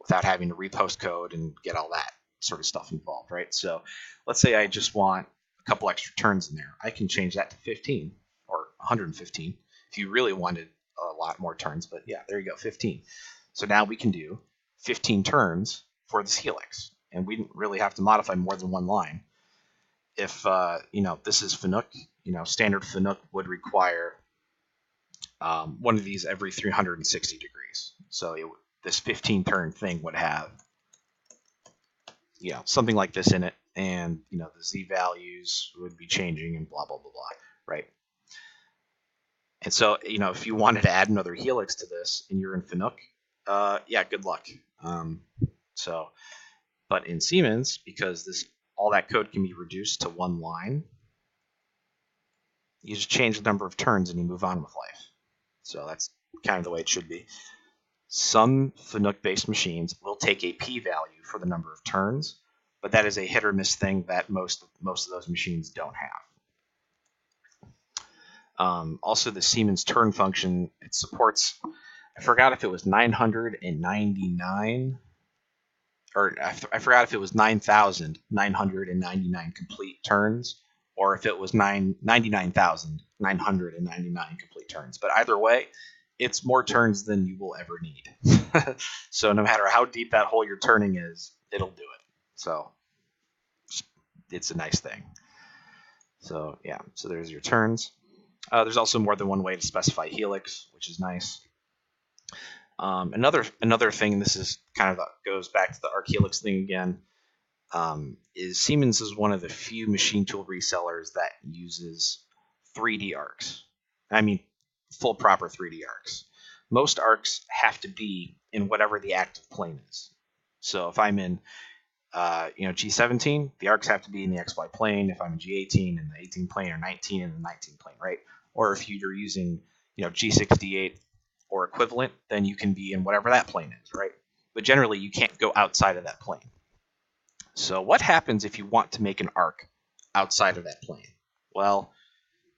having to repost code and get all that sort of stuff involved, right? So let's say I just want a couple extra turns in there. I can change that to 15 or 115 if you really wanted a lot more turns, but yeah, there you go, 15. So now we can do 15 turns for this helix, and we didn't really have to modify more than one line. If this is Fanuc, standard Fanuc would require one of these every 360 degrees. So this 15-turn thing would have something like this in it, and the Z values would be changing and blah blah blah blah, right? And so if you wanted to add another helix to this and you're in Fanuc, yeah, good luck. But in Siemens, because all that code can be reduced to one line, you just change the number of turns and you move on with life. So that's kind of the way it should be. Some Fanuc-based machines will take a p-value for the number of turns, but that is a hit or miss thing that most of those machines don't have. Also, the Siemens turn function, it supports, I forgot if it was 999 or I forgot if it was 9,999 complete turns, or if it was 99,999 complete turns. But either way, it's more turns than you will ever need. So no matter how deep that hole you're turning is, it'll do it. So it's a nice thing. So yeah, so there's your turns. There's also more than one way to specify helix, which is nice. Another thing, this is kind of goes back to the arc helix thing again, is Siemens is one of the few machine tool resellers that uses 3D arcs. I mean, full proper 3D arcs. Most arcs have to be in whatever the active plane is. So if I'm in G17, the arcs have to be in the XY plane. If I'm in G18, in the 18 plane, or 19 in the 19 plane, right? Or if you're using G68 or equivalent, then you can be in whatever that plane is, right? But generally, you can't go outside of that plane. So what happens if you want to make an arc outside of that plane? Well,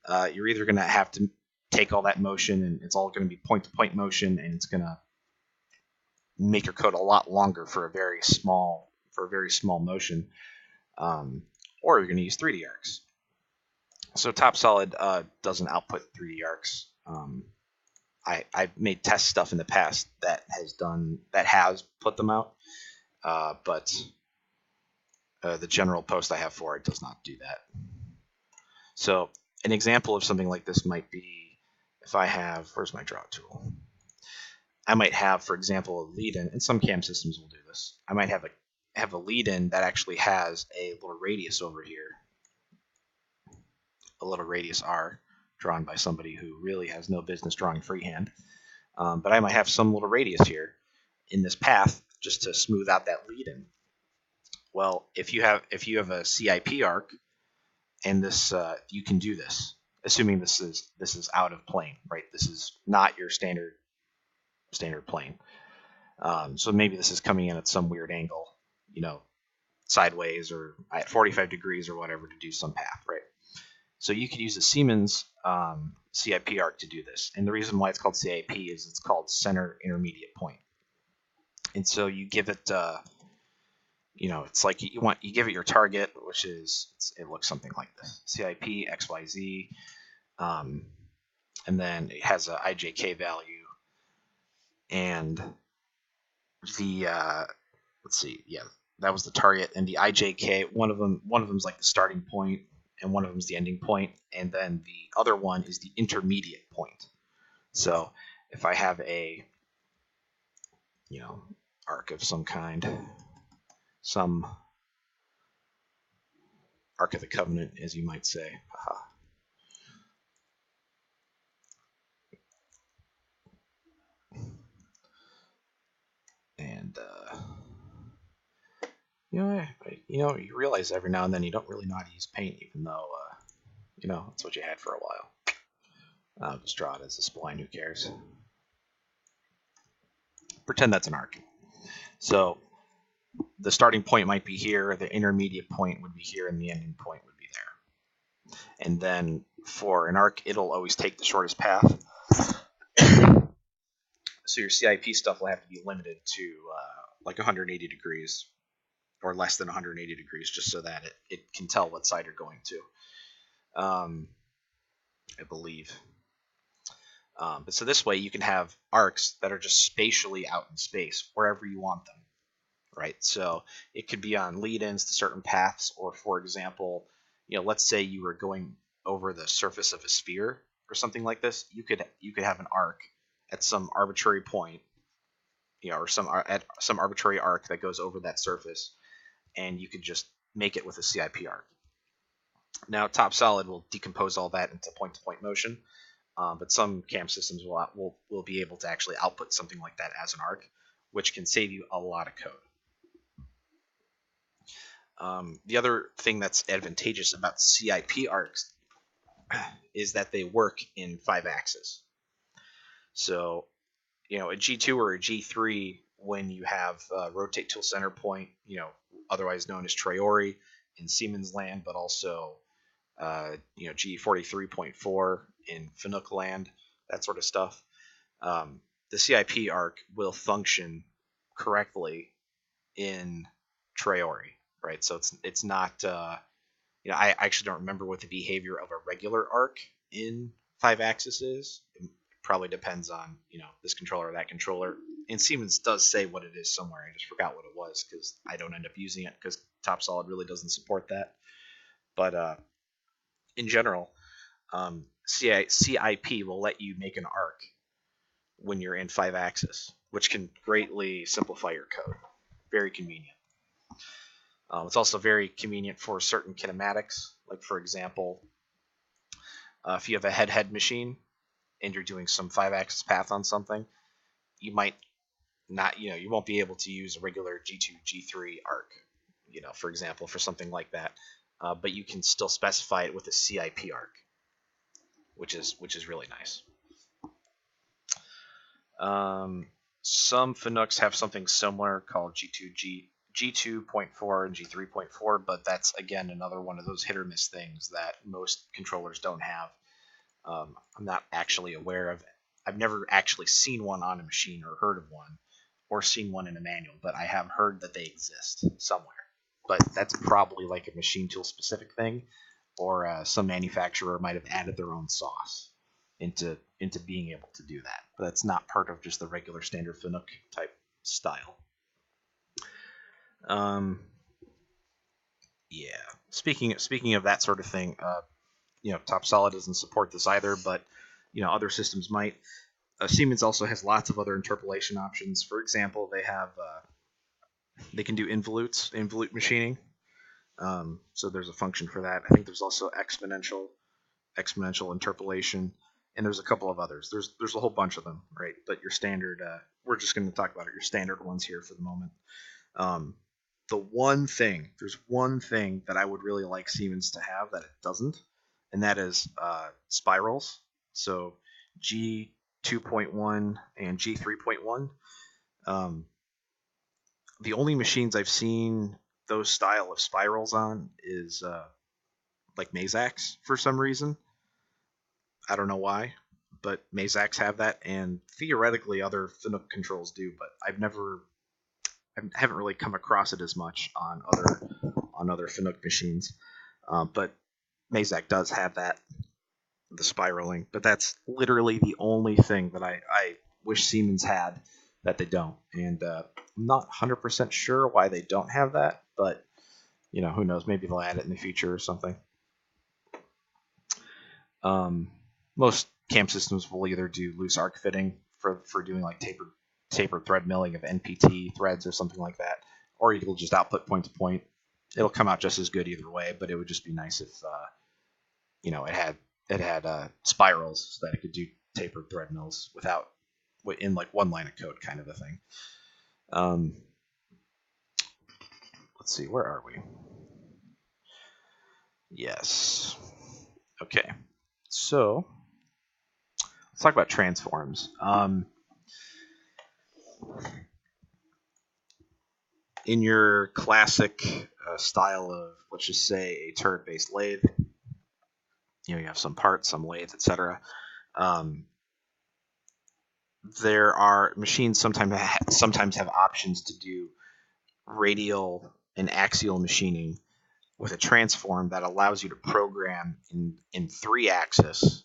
you're either going to have to take all that motion, and it's all going to be point-to-point motion, and it's going to make your code a lot longer for a very small motion, or you're going to use 3D arcs. So TopSolid doesn't output 3D arcs. I've made test stuff in the past that has put them out, but the general post I have for it does not do that. So an example of something like this might be if I have, where's my draw tool? I might have, for example, a lead-in, and some CAM systems will do this. I might have a lead-in that actually has a little radius over here, a little radius R, drawn by somebody who really has no business drawing freehand. But I might have some little radius here in this path just to smooth out that lead-in. Well, if you have a CIP arc, and this you can do this, assuming this is out of plane, right? This is not your standard plane. So maybe this is coming in at some weird angle, sideways or at 45 degrees or whatever to do some path, right? So you could use a Siemens CIP arc to do this. And the reason why it's called CIP is it's called center intermediate point. And so you give it, it's like you give it your target, which is, it looks something like this: CIP XYZ, and then it has a IJK value, and the let's see, yeah, that was the target, and the IJK, one of them's like the starting point, and one of them's the ending point, and then the other one is the intermediate point. So if I have a arc of some kind, some Arc of the Covenant, as you might say. Haha. And you realize every now and then you don't really know how to use paint, even though that's what you had for a while. I'll just draw it as a spline. Who cares? Pretend that's an arc. So the starting point might be here, the intermediate point would be here, and the ending point would be there. And then for an arc, it'll always take the shortest path. So your CIP stuff will have to be limited to like 180 degrees or less than 180 degrees, just so that it can tell what side you're going to, I believe. But so this way you can have arcs that are just spatially out in space, wherever you want them, right? So it could be on lead-ins to certain paths, or for example, let's say you were going over the surface of a sphere or something like this. You could have an arc at some arbitrary point, or at some arbitrary arc that goes over that surface, and you could just make it with a CIP arc. Now, TopSolid will decompose all that into point-to-point motion, but some CAM systems will be able to actually output something like that as an arc, which can save you a lot of code. The other thing that's advantageous about CIP arcs is that they work in 5 axes. So, a G2 or a G3, when you have rotate tool center point, otherwise known as Traore in Siemens land, but also G43.4 in Fanuc land, that sort of stuff. The CIP arc will function correctly in Traore, right? So it's not I actually don't remember what the behavior of a regular arc in 5-axis is. It probably depends on this controller or that controller. And Siemens does say what it is somewhere. I just forgot what it was because I don't end up using it because Top Solid really doesn't support that. But in general, CIP will let you make an arc when you're in 5-axis, which can greatly simplify your code. Very convenient. It's also very convenient for certain kinematics. Like, for example, if you have a head-head machine and you're doing some 5-axis path on something, you might not, you won't be able to use a regular G2, G3 arc, for example, for something like that. But you can still specify it with a CIP arc, which is really nice. Some FNUCs have something similar called G2.4 and G3.4, but that's again another one of those hit or miss things that most controllers don't have. I'm not actually aware of. I've never actually seen one on a machine or heard of one or seen one in a manual, but I have heard that they exist somewhere. But that's probably like a machine tool specific thing, or some manufacturer might have added their own sauce into being able to do that. But that's not part of just the regular standard FNUC type style. Yeah. Speaking of that sort of thing, Top Solid doesn't support this either, but other systems might. Siemens also has lots of other interpolation options. For example, they can do involute machining. So there's a function for that. I think there's also exponential interpolation, and there's a couple of others. There's a whole bunch of them, right? But your standard, we're just going to talk about your standard ones here for the moment. There's one thing that I would really like Siemens to have that it doesn't, and that is spirals. So G2.1 and G3.1. The only machines I've seen those style of spirals on is like Mazaks for some reason. I don't know why, but Mazaks have that, and theoretically other FNUC controls do, but I haven't really come across it as much on other FNUC machines. But Mazak does have that, the spiraling, but that's literally the only thing that I wish Siemens had that they don't, and I'm not 100% sure why they don't have that, but who knows? Maybe they'll add it in the future or something. Most CAM systems will either do loose arc fitting for doing like tapered thread milling of NPT threads or something like that, or you'll just output point to point. It'll come out just as good either way, but it would just be nice if it had spirals so that it could do tapered thread mills in like one line of code kind of a thing. Let's see, where are we? Yes. Okay. So let's talk about transforms. In your classic style of, let's just say, a turret-based lathe, you have some parts, some lathe, etc. There are machines sometimes have options to do radial and axial machining with a transform that allows you to program in 3-axis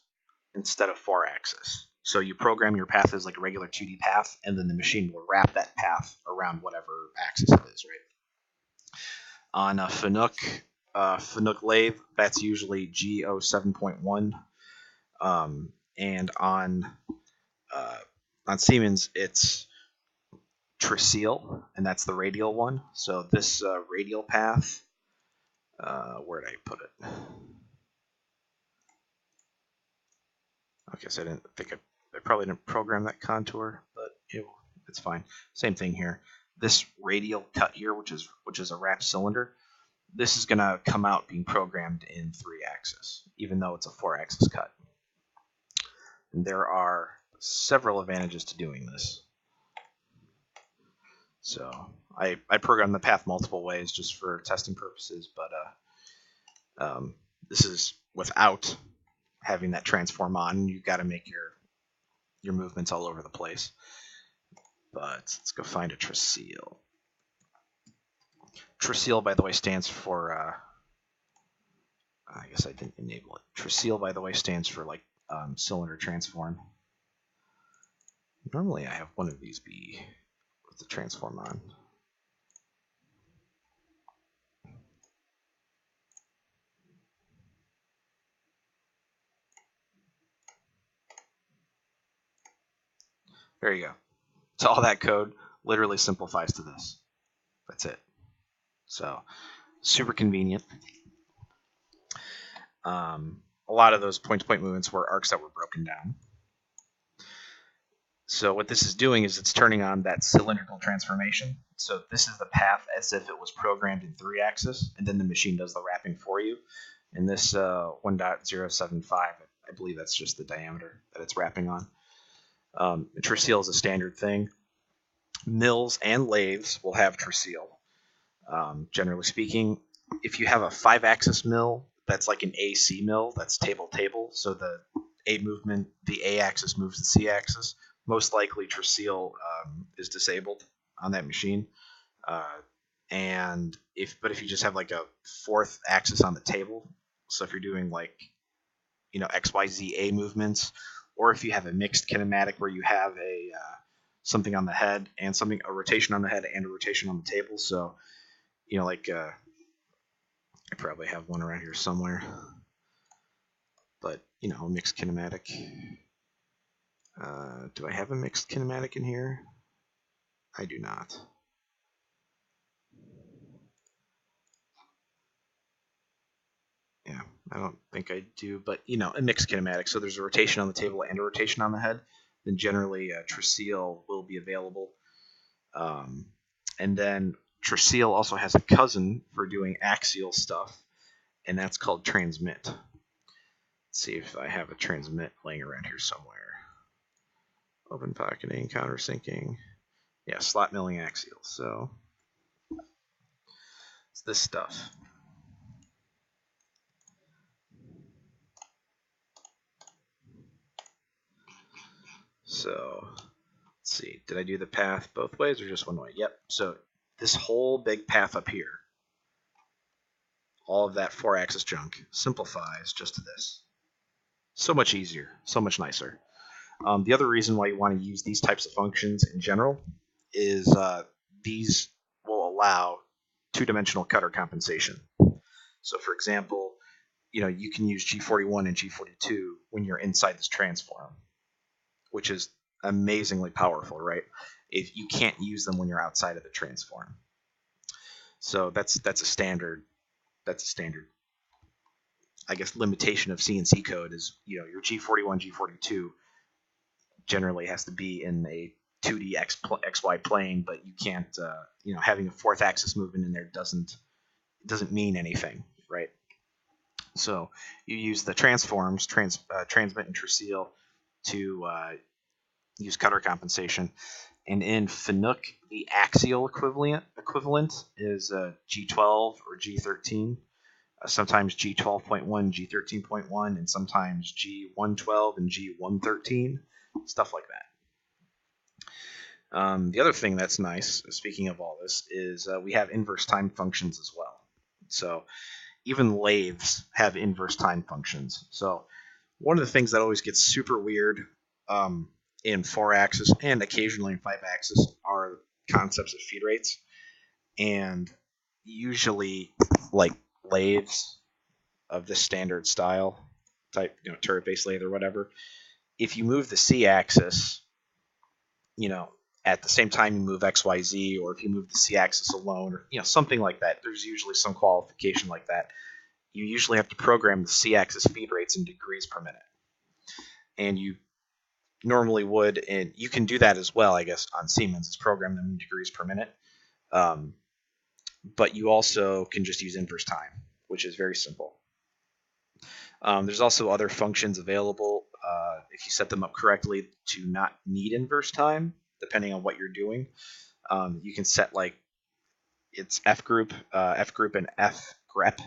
instead of 4-axis. So you program your path as like a regular 2D path, and then the machine will wrap that path around whatever axis it is, right? On a FNUC lathe, that's usually G07.1, and on Siemens, it's Tricele, and that's the radial one. So this radial path, where did I put it? Okay, so I didn't think I probably didn't program that contour, but it's fine. Same thing here. This radial cut here, which is a wrapped cylinder, this is going to come out being programmed in 3-axis, even though it's a 4-axis cut. And there are several advantages to doing this. So I program the path multiple ways just for testing purposes, but this is without having that transform on. You've got to make your movements all over the place. But let's go find a Tricele. Traceal, by the way, stands for, I guess I didn't enable it. Traceal, by the way, stands for like cylinder transform. Normally I have one of these be with the transform on. There you go. So all that code literally simplifies to this. That's it. So super convenient. A lot of those point-to-point movements were arcs that were broken down. So what this is doing is it's turning on that cylindrical transformation. So this is the path as if it was programmed in 3-axis, and then the machine does the wrapping for you. And this 1.075, I believe that's just the diameter that it's wrapping on. Traceal is a standard thing. Mills and lathes will have traceal. Generally speaking, if you have a 5-axis mill, that's like an AC mill, that's table. So the A axis moves the C axis. Most likely traceal is disabled on that machine. But if you just have like a 4th axis on the table, so if you're doing like, XYZ A movements, or if you have a mixed kinematic where you have a something on the head and a rotation on the head and a rotation on the table. So, I probably have one around here somewhere, but a mixed kinematic. Do I have a mixed kinematic in here? I do not. Yeah, I don't think I do, but a mixed kinematic. So there's a rotation on the table and a rotation on the head. Then generally traceal will be available. And then traceal also has a cousin for doing axial stuff, and that's called transmit. Let's see if I have a transmit laying around here somewhere. Open pocketing, countersinking. Yeah, slot milling axial. So it's this stuff. So let's see. Did I do the path both ways or just one way? Yep. So this whole big path up here, all of that 4-axis junk simplifies just to this. So much easier, so much nicer. The other reason why you want to use these types of functions in general is these will allow 2-dimensional cutter compensation. So for example, you can use G41 and G42 when you're inside this transform, which is amazingly powerful, right? If you can't use them when you're outside of the transform. So that's a standard. That's a standard, I guess, limitation of CNC code is, your G41, G42 generally has to be in a 2D XY plane, but you can't, having a 4th axis movement in there doesn't mean anything, right? So you use the transforms, transmit and traceal to use cutter compensation. And in Fanuc, the axial equivalent is G12 or G13. Sometimes G12.1, G13.1, and sometimes G112 and G113, stuff like that. The other thing that's nice, speaking of all this, is we have inverse time functions as well. So even lathes have inverse time functions. So one of the things that always gets super weird in 4-axis and occasionally in 5-axis are concepts of feed rates. And usually, like lathes of this standard style type, turret-based lathe or whatever, if you move the C-axis, at the same time you move XYZ, or if you move the C-axis alone, or something like that, there's usually some qualification like that. You usually have to program the C-axis feed rates in degrees per minute, and you normally would, and you can do that as well, I guess, on Siemens. It's programmed them in degrees per minute. But you also can just use inverse time, which is very simple. There's also other functions available if you set them up correctly to not need inverse time, depending on what you're doing. You can set it's F group and F grep.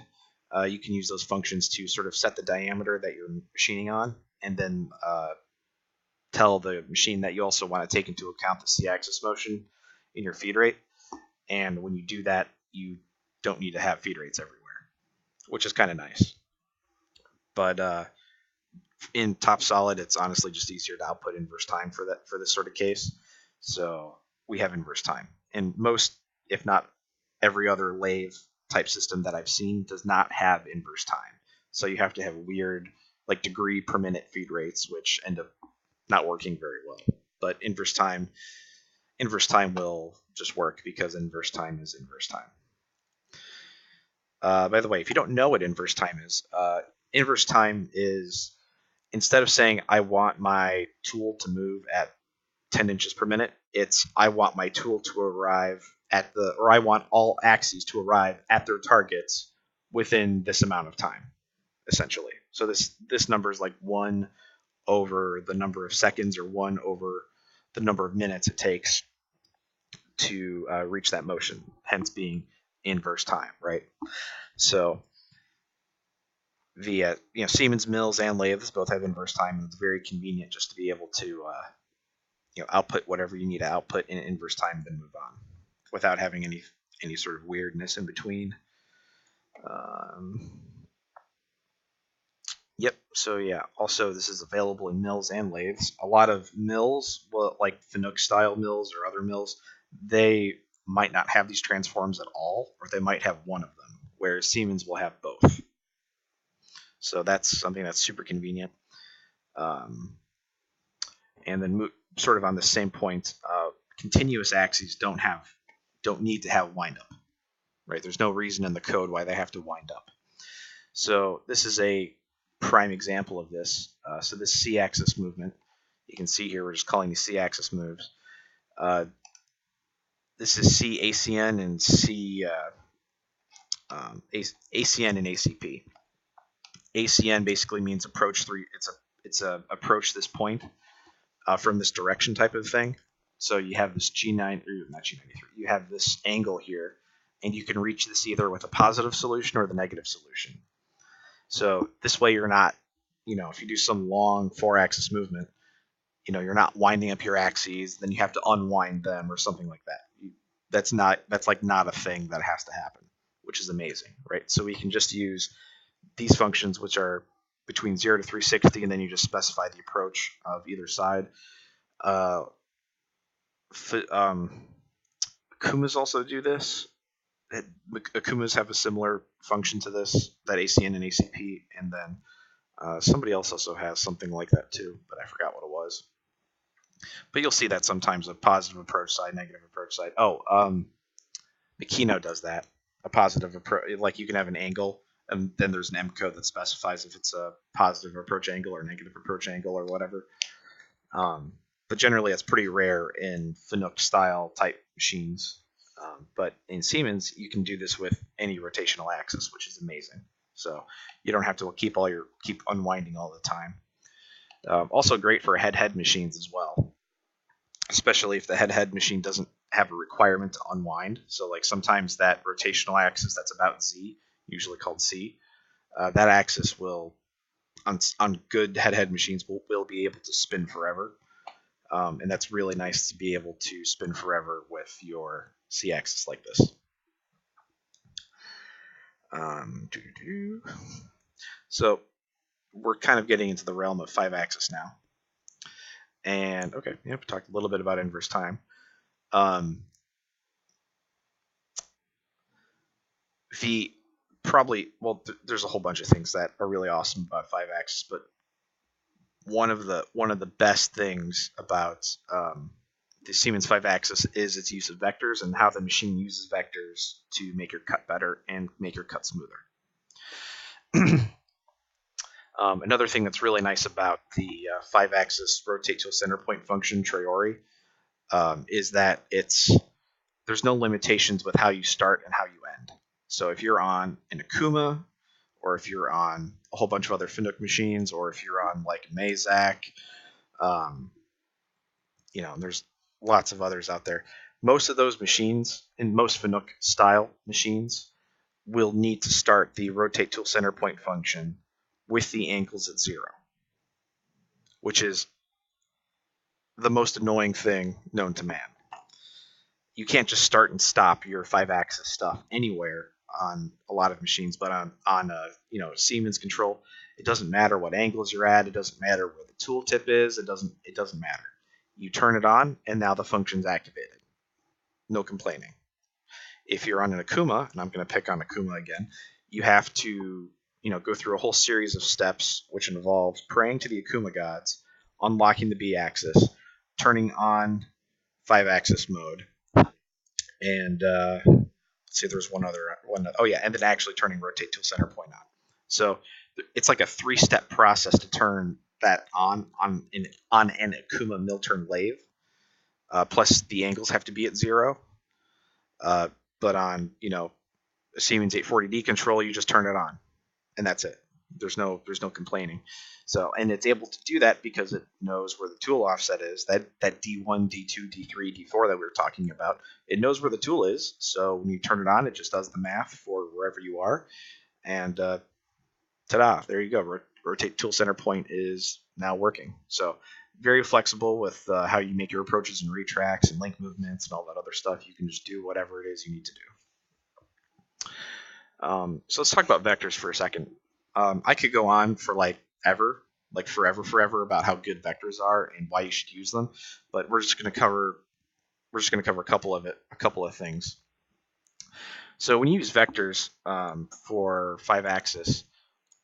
You can use those functions to sort of set the diameter that you're machining on, and then tell the machine that you also want to take into account the C-axis motion in your feed rate. And when you do that, you don't need to have feed rates everywhere, which is kind of nice. But in top solid, it's honestly just easier to output inverse time for this sort of case. So we have inverse time, and most, if not every other lathe type system that I've seen does not have inverse time. So you have to have weird like degree per minute feed rates, which end up not working very well. But inverse time will just work because inverse time is inverse time. By the way, if you don't know what inverse time is instead of saying I want my tool to move at 10 inches per minute, it's I want my tool to arrive at I want all axes to arrive at their targets within this amount of time, essentially. So this number is like 1 over the number of seconds or 1 over the number of minutes it takes to reach that motion, hence being inverse time, right? So the Siemens mills and lathes both have inverse time, and it's very convenient just to be able to output whatever you need to output in inverse time, then move on without having any sort of weirdness in between. Yep. So yeah. Also, this is available in mills and lathes. A lot of mills, well, like Fanuc style mills or other mills, they might not have these transforms at all, or they might have one of them, whereas Siemens will have both. So that's something that's super convenient. And then sort of on the same point, continuous axes don't need to have wind up, right? There's no reason in the code why they have to wind up. So this is a prime example of this. So this C-axis movement, you can see here we're just calling these C-axis moves. This is C ACN and C ACN and ACP. ACN basically means approach three. It's a approach this point from this direction type of thing. So you have this G9 or not G93. You have this angle here, and you can reach this either with a positive solution or the negative solution. So this way you're not, if you do some long 4-axis movement, you're not winding up your axes, then you have to unwind them or something like that. That's not a thing that has to happen, which is amazing, right? So we can just use these functions, which are between 0 to 360, and then you just specify the approach of either side. Akumas also do this. Akumas have a similar function to this, that ACN and ACP, and then somebody else also has something like that too, but I forgot what it was. But you'll see that sometimes a positive approach side, negative approach side. Makino does that. A positive approach, like you can have an angle, and then there's an M code that specifies if it's a positive approach angle or negative approach angle or whatever. But generally, it's pretty rare in Fanuc style type machines. But in Siemens, you can do this with any rotational axis, which is amazing. So you don't have to keep unwinding all the time. Also great for head-head machines as well, especially if the head-head machine doesn't have a requirement to unwind. So like sometimes that rotational axis that's about Z, usually called C, that axis will, on good head-head machines, will be able to spin forever. And that's really nice to be able to spin forever with your C-axis like this. So we're kind of getting into the realm of 5-axis now. And okay, we talked a little bit about inverse time. There's a whole bunch of things that are really awesome about 5-axis, but one of the best things about the Siemens 5-axis is its use of vectors and how the machine uses vectors to make your cut better and make your cut smoother. Another thing that's really nice about the 5-axis rotate to a center point function Traore is that there's no limitations with how you start and how you end. So if you're on an Akuma, or if you're on a whole bunch of other Fanuc machines, or if you're on like Mazak, there's lots of others out there. Most of those machines, in most Fanuc style machines, will need to start the rotate to a center point function with the angles at 0, which is the most annoying thing known to man. you can't just start and stop your 5-axis stuff anywhere on a lot of machines, but on a Siemens control, it doesn't matter what angles you're at. It doesn't matter where the tooltip is. It doesn't matter. You turn it on, and now the function's activated. No complaining. If you're on an Akuma, and I'm going to pick on Akuma again, you have to go through a whole series of steps, which involves praying to the Akuma gods, unlocking the B axis, turning on 5-axis mode, and let's see, there's one other one. Oh yeah, and then actually turning rotate tool center point on. So it's like a 3-step process to turn that on an Akuma mill turn lathe. Plus the angles have to be at 0. But on a Siemens 840D control, you just turn it on, and that's it. There's no complaining. So, and it's able to do that because it knows where the tool offset is. That D1, D2, D3, D4 that we were talking about, it knows where the tool is. So when you turn it on, it just does the math for wherever you are, and ta-da! There you go. Rotate tool center point is now working. So very flexible with how you make your approaches and retracts and link movements and all that other stuff. You can just do whatever it is you need to do. So let's talk about vectors for a second. I could go on for forever about how good vectors are and why you should use them, but we're just going to cover a couple of things. So when you use vectors for 5-axis,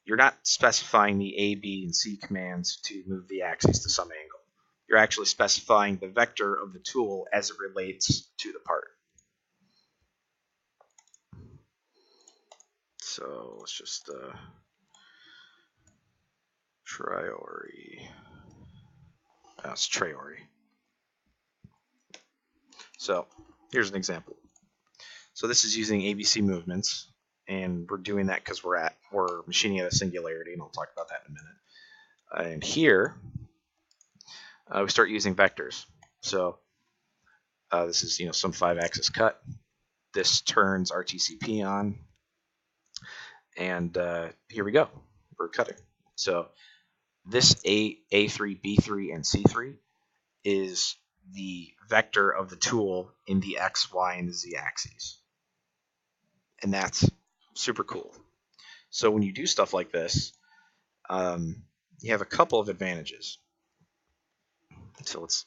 you're not specifying the A, B, and C commands to move the axis to some angle. You're actually specifying the vector of the tool as it relates to the part. So let's just Triori. It's Traori. So here's an example. So this is using ABC movements, and we're doing that because we're machining at a singularity, and I'll talk about that in a minute. And here we start using vectors. So this is some 5-axis cut. This turns RTCP on, and here we go. We're cutting. So this A3, B3, and C3 is the vector of the tool in the X, Y, and the Z axes. And that's super cool. So when you do stuff like this, you have a couple of advantages. So let's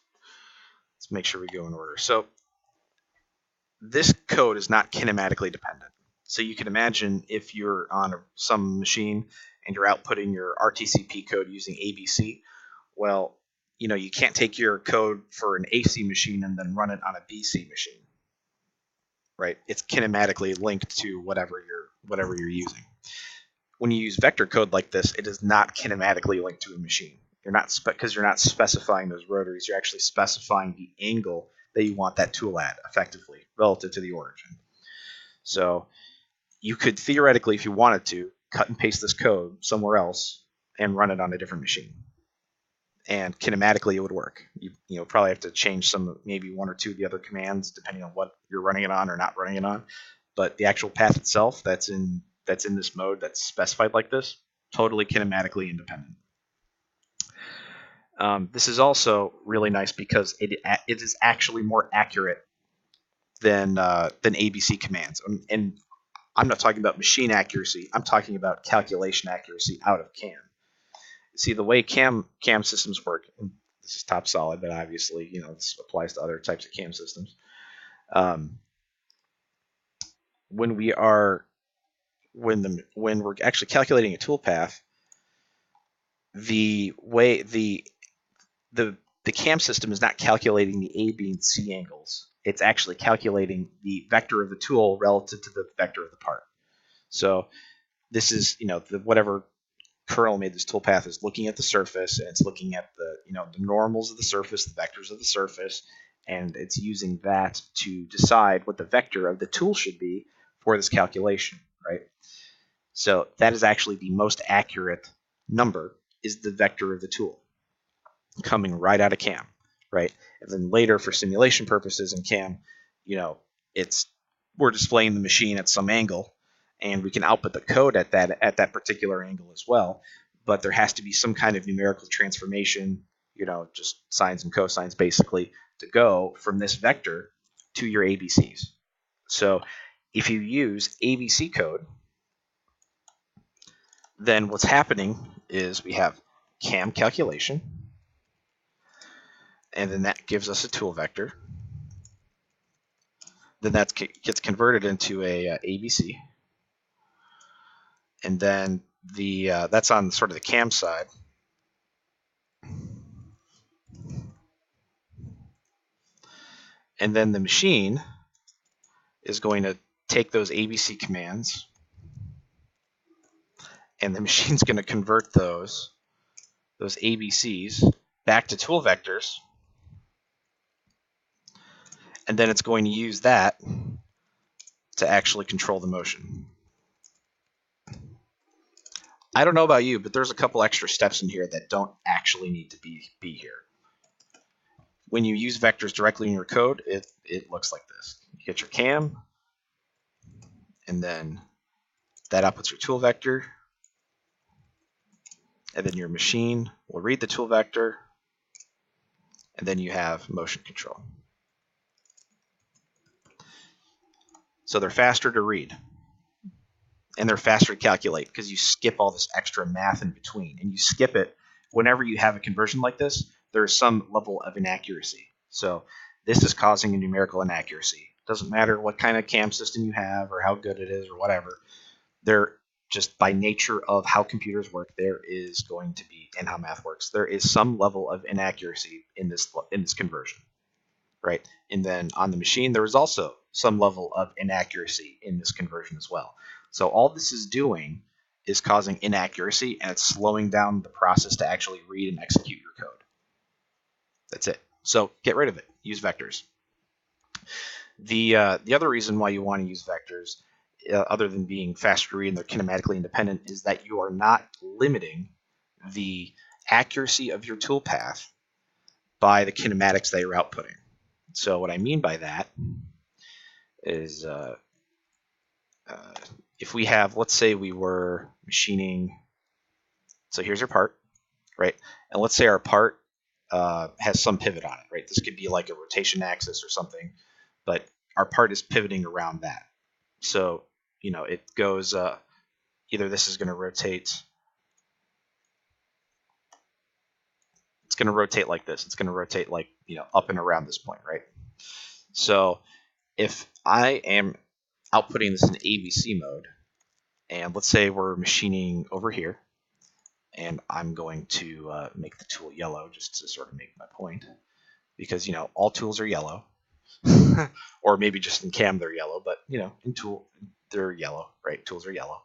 make sure we go in order. So this code is not kinematically dependent. So you can imagine if you're on some machine and you're outputting your RTCP code using ABC, well, you can't take your code for an AC machine and then run it on a BC machine, right? It's kinematically linked to whatever you're using. When you use vector code like this, it is not kinematically linked to a machine. Because you're not specifying those rotaries. You're actually specifying the angle that you want that tool at effectively relative to the origin. So you could theoretically, if you wanted to, cut and paste this code somewhere else and run it on a different machine. And kinematically, it would work. You probably have to change maybe one or two of the other commands depending on what you're running it on or not running it on. But the actual path itself that's in this mode that's specified like this, totally kinematically independent. This is also really nice because it is actually more accurate than ABC commands. And I'm not talking about machine accuracy. I'm talking about calculation accuracy out of CAM. See, the way CAM systems work, and this is top solid, but obviously, this applies to other types of CAM systems. When we're actually calculating a toolpath, the CAM system is not calculating the A, B, and C angles. It's actually calculating the vector of the tool relative to the vector of the part. So this is, whatever kernel made this toolpath is looking at the surface, and it's looking at the normals of the surface, the vectors of the surface, and it's using that to decide what the vector of the tool should be for this calculation, right? So that is actually the most accurate number, is the vector of the tool coming right out of CAM, right? And then later for simulation purposes in CAM, we're displaying the machine at some angle, and we can output the code at that particular angle as well. But there has to be some kind of numerical transformation, just sines and cosines basically, to go from this vector to your ABCs. So if you use ABC code, then what's happening is we have cam calculation, and then that gives us a tool vector. Then that gets converted into a ABC, and then that's on sort of the cam side. And then the machine is going to take those ABC commands, and the machine's going to convert those ABCs back to tool vectors, and then it's going to use that to actually control the motion. I don't know about you, but there's a couple extra steps in here that don't actually need to be here. When you use vectors directly in your code, it looks like this. You get your cam, and then that outputs your tool vector, and then your machine will read the tool vector, and then you have motion control. So they're faster to read, and they're faster to calculate because you skip all this extra math in between. And you skip it whenever you have a conversion like this, there's some level of inaccuracy. So this is causing a numerical inaccuracy. Doesn't matter what kind of cam system you have or how good it is or whatever. They're just by nature of how computers work, there is going to be, and how math works, there is some level of inaccuracy in this conversion, right? And then on the machine, there is also some level of inaccuracy in this conversion as well. So all this is doing is causing inaccuracy, and it's slowing down the process to actually read and execute your code. That's it. So get rid of it. Use vectors. The other reason why you want to use vectors, other than being faster to read and they're kinematically independent, is that you are not limiting the accuracy of your toolpath by the kinematics that you're outputting. So what I mean by that is if we have, let's say we were machining, so here's your part, right? And let's say our part has some pivot on it, right? This could be like a rotation axis or something, but our part is pivoting around that. So, it goes, either this is going to rotate, it's going to rotate like this. It's going to rotate like, up and around this point, right? So if I am outputting this in ABC mode, and let's say we're machining over here, and I'm going to make the tool yellow just to sort of make my point, because, all tools are yellow, or maybe just in cam they're yellow, but, in tool they're yellow, right? Tools are yellow.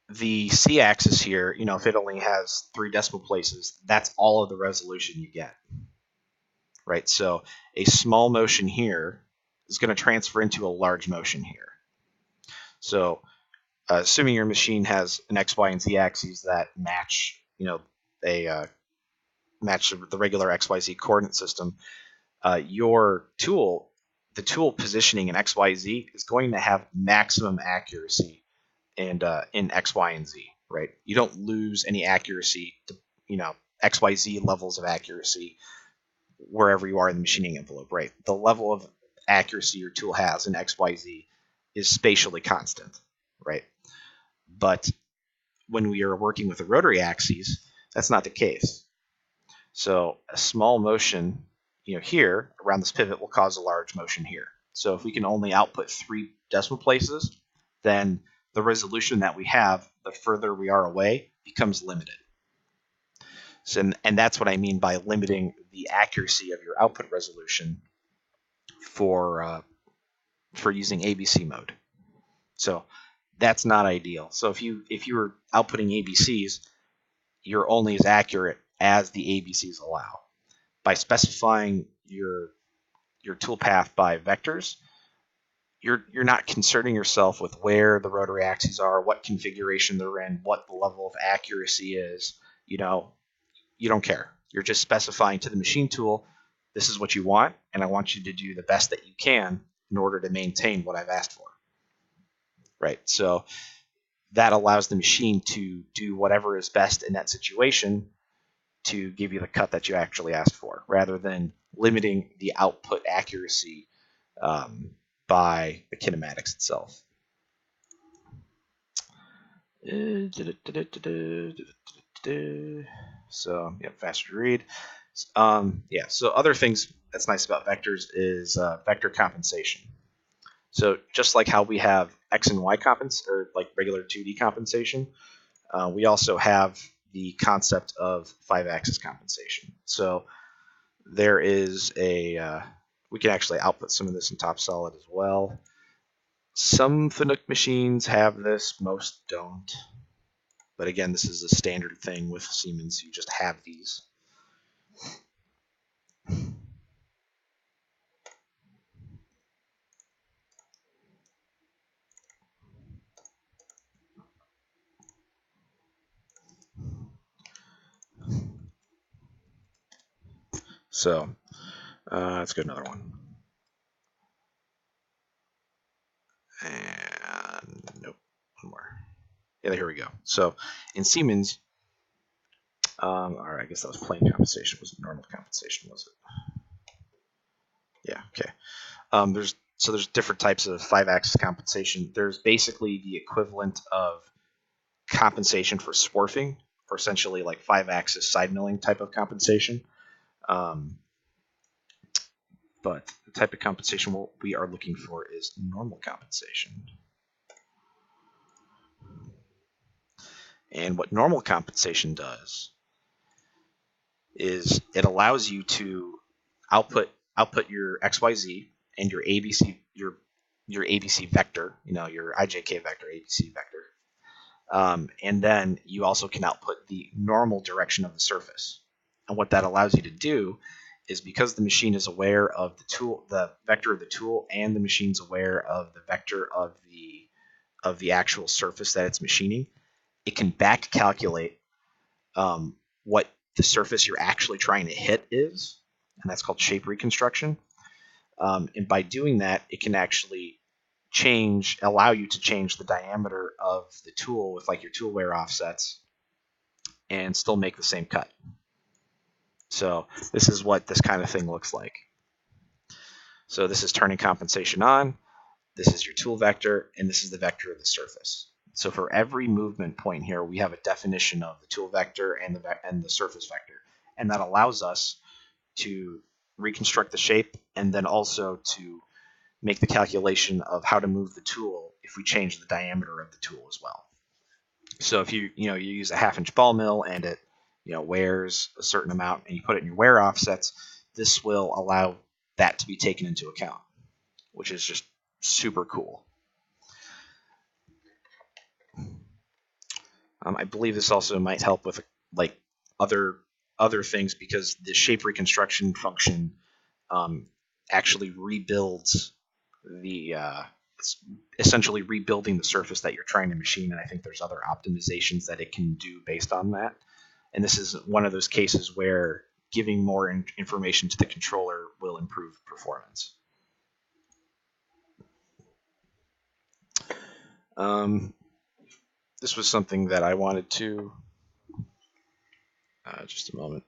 The C-axis here, if it only has 3 decimal places, that's all of the resolution you get, right? So a small motion here is going to transfer into a large motion here. So assuming your machine has an X, Y, and Z axes that match, match the regular X, Y, Z coordinate system, your tool, the tool positioning in X, Y, Z is going to have maximum accuracy and in X, Y, and Z, right? You don't lose any accuracy to, X, Y, Z levels of accuracy wherever you are in the machining envelope, right? The level of accuracy your tool has in X, Y, Z is spatially constant, right? But when we are working with the rotary axes, that's not the case. So a small motion, here around this pivot will cause a large motion here. So if we can only output 3 decimal places, then the resolution that we have, the further we are away, becomes limited. So, and that's what I mean by limiting the accuracy of your output resolution for using ABC mode. So that's not ideal. So if you were outputting ABCs, you're only as accurate as the ABCs allow. By specifying your toolpath by vectors, you're not concerning yourself with where the rotary axes are, what configuration they're in, what the level of accuracy is. You don't care. You're just specifying to the machine tool, this is what you want, and I want you to do the best that you can in order to maintain what I've asked for. Right? So that allows the machine to do whatever is best in that situation to give you the cut that you actually asked for, rather than limiting the output accuracy by the kinematics itself. So yeah, faster to read. Yeah, so other things that's nice about vectors is vector compensation. So just like how we have x and y or like regular 2D compensation, we also have the concept of 5-axis compensation. So there is we can actually output some of this in Top Solid as well. Some Fanuc machines have this, most don't. But again, this is a standard thing with Siemens. You just have these. So let's go another one. And nope, one more. Yeah, here we go. So in Siemens, all right, I guess that was plane compensation. Was it normal compensation? Was it? Yeah. Okay. There's different types of 5-axis compensation. There's basically the equivalent of compensation for swarfing, or essentially like 5-axis side milling type of compensation. But the type of compensation we are looking for is normal compensation. And what normal compensation does is it allows you to output your XYZ and your ABC vector, your IJK vector, ABC vector, and then you also can output the normal direction of the surface. And what that allows you to do is, because the machine is aware of the vector of the tool, and the machine's aware of the vector of the actual surface that it's machining, it can back calculate what the surface you're actually trying to hit is, and that's called shape reconstruction. And by doing that, it can actually allow you to change the diameter of the tool with like your tool wear offsets, and still make the same cut. So this is what this kind of thing looks like. So this is turning compensation on, this is your tool vector, and this is the vector of the surface. So for every movement point here, we have a definition of the tool vector and the surface vector, and that allows us to reconstruct the shape, and then also to make the calculation of how to move the tool if we change the diameter of the tool as well. So if you use a 1/2-inch ball mill and it wears a certain amount, and you put it in your wear offsets, this will allow that to be taken into account, which is just super cool. I believe this also might help with like other things, because the shape reconstruction function actually rebuilds it's essentially rebuilding the surface that you're trying to machine, and I think there's other optimizations that it can do based on that. And this is one of those cases where giving more information to the controller will improve performance. This was something that I wanted to, just a moment.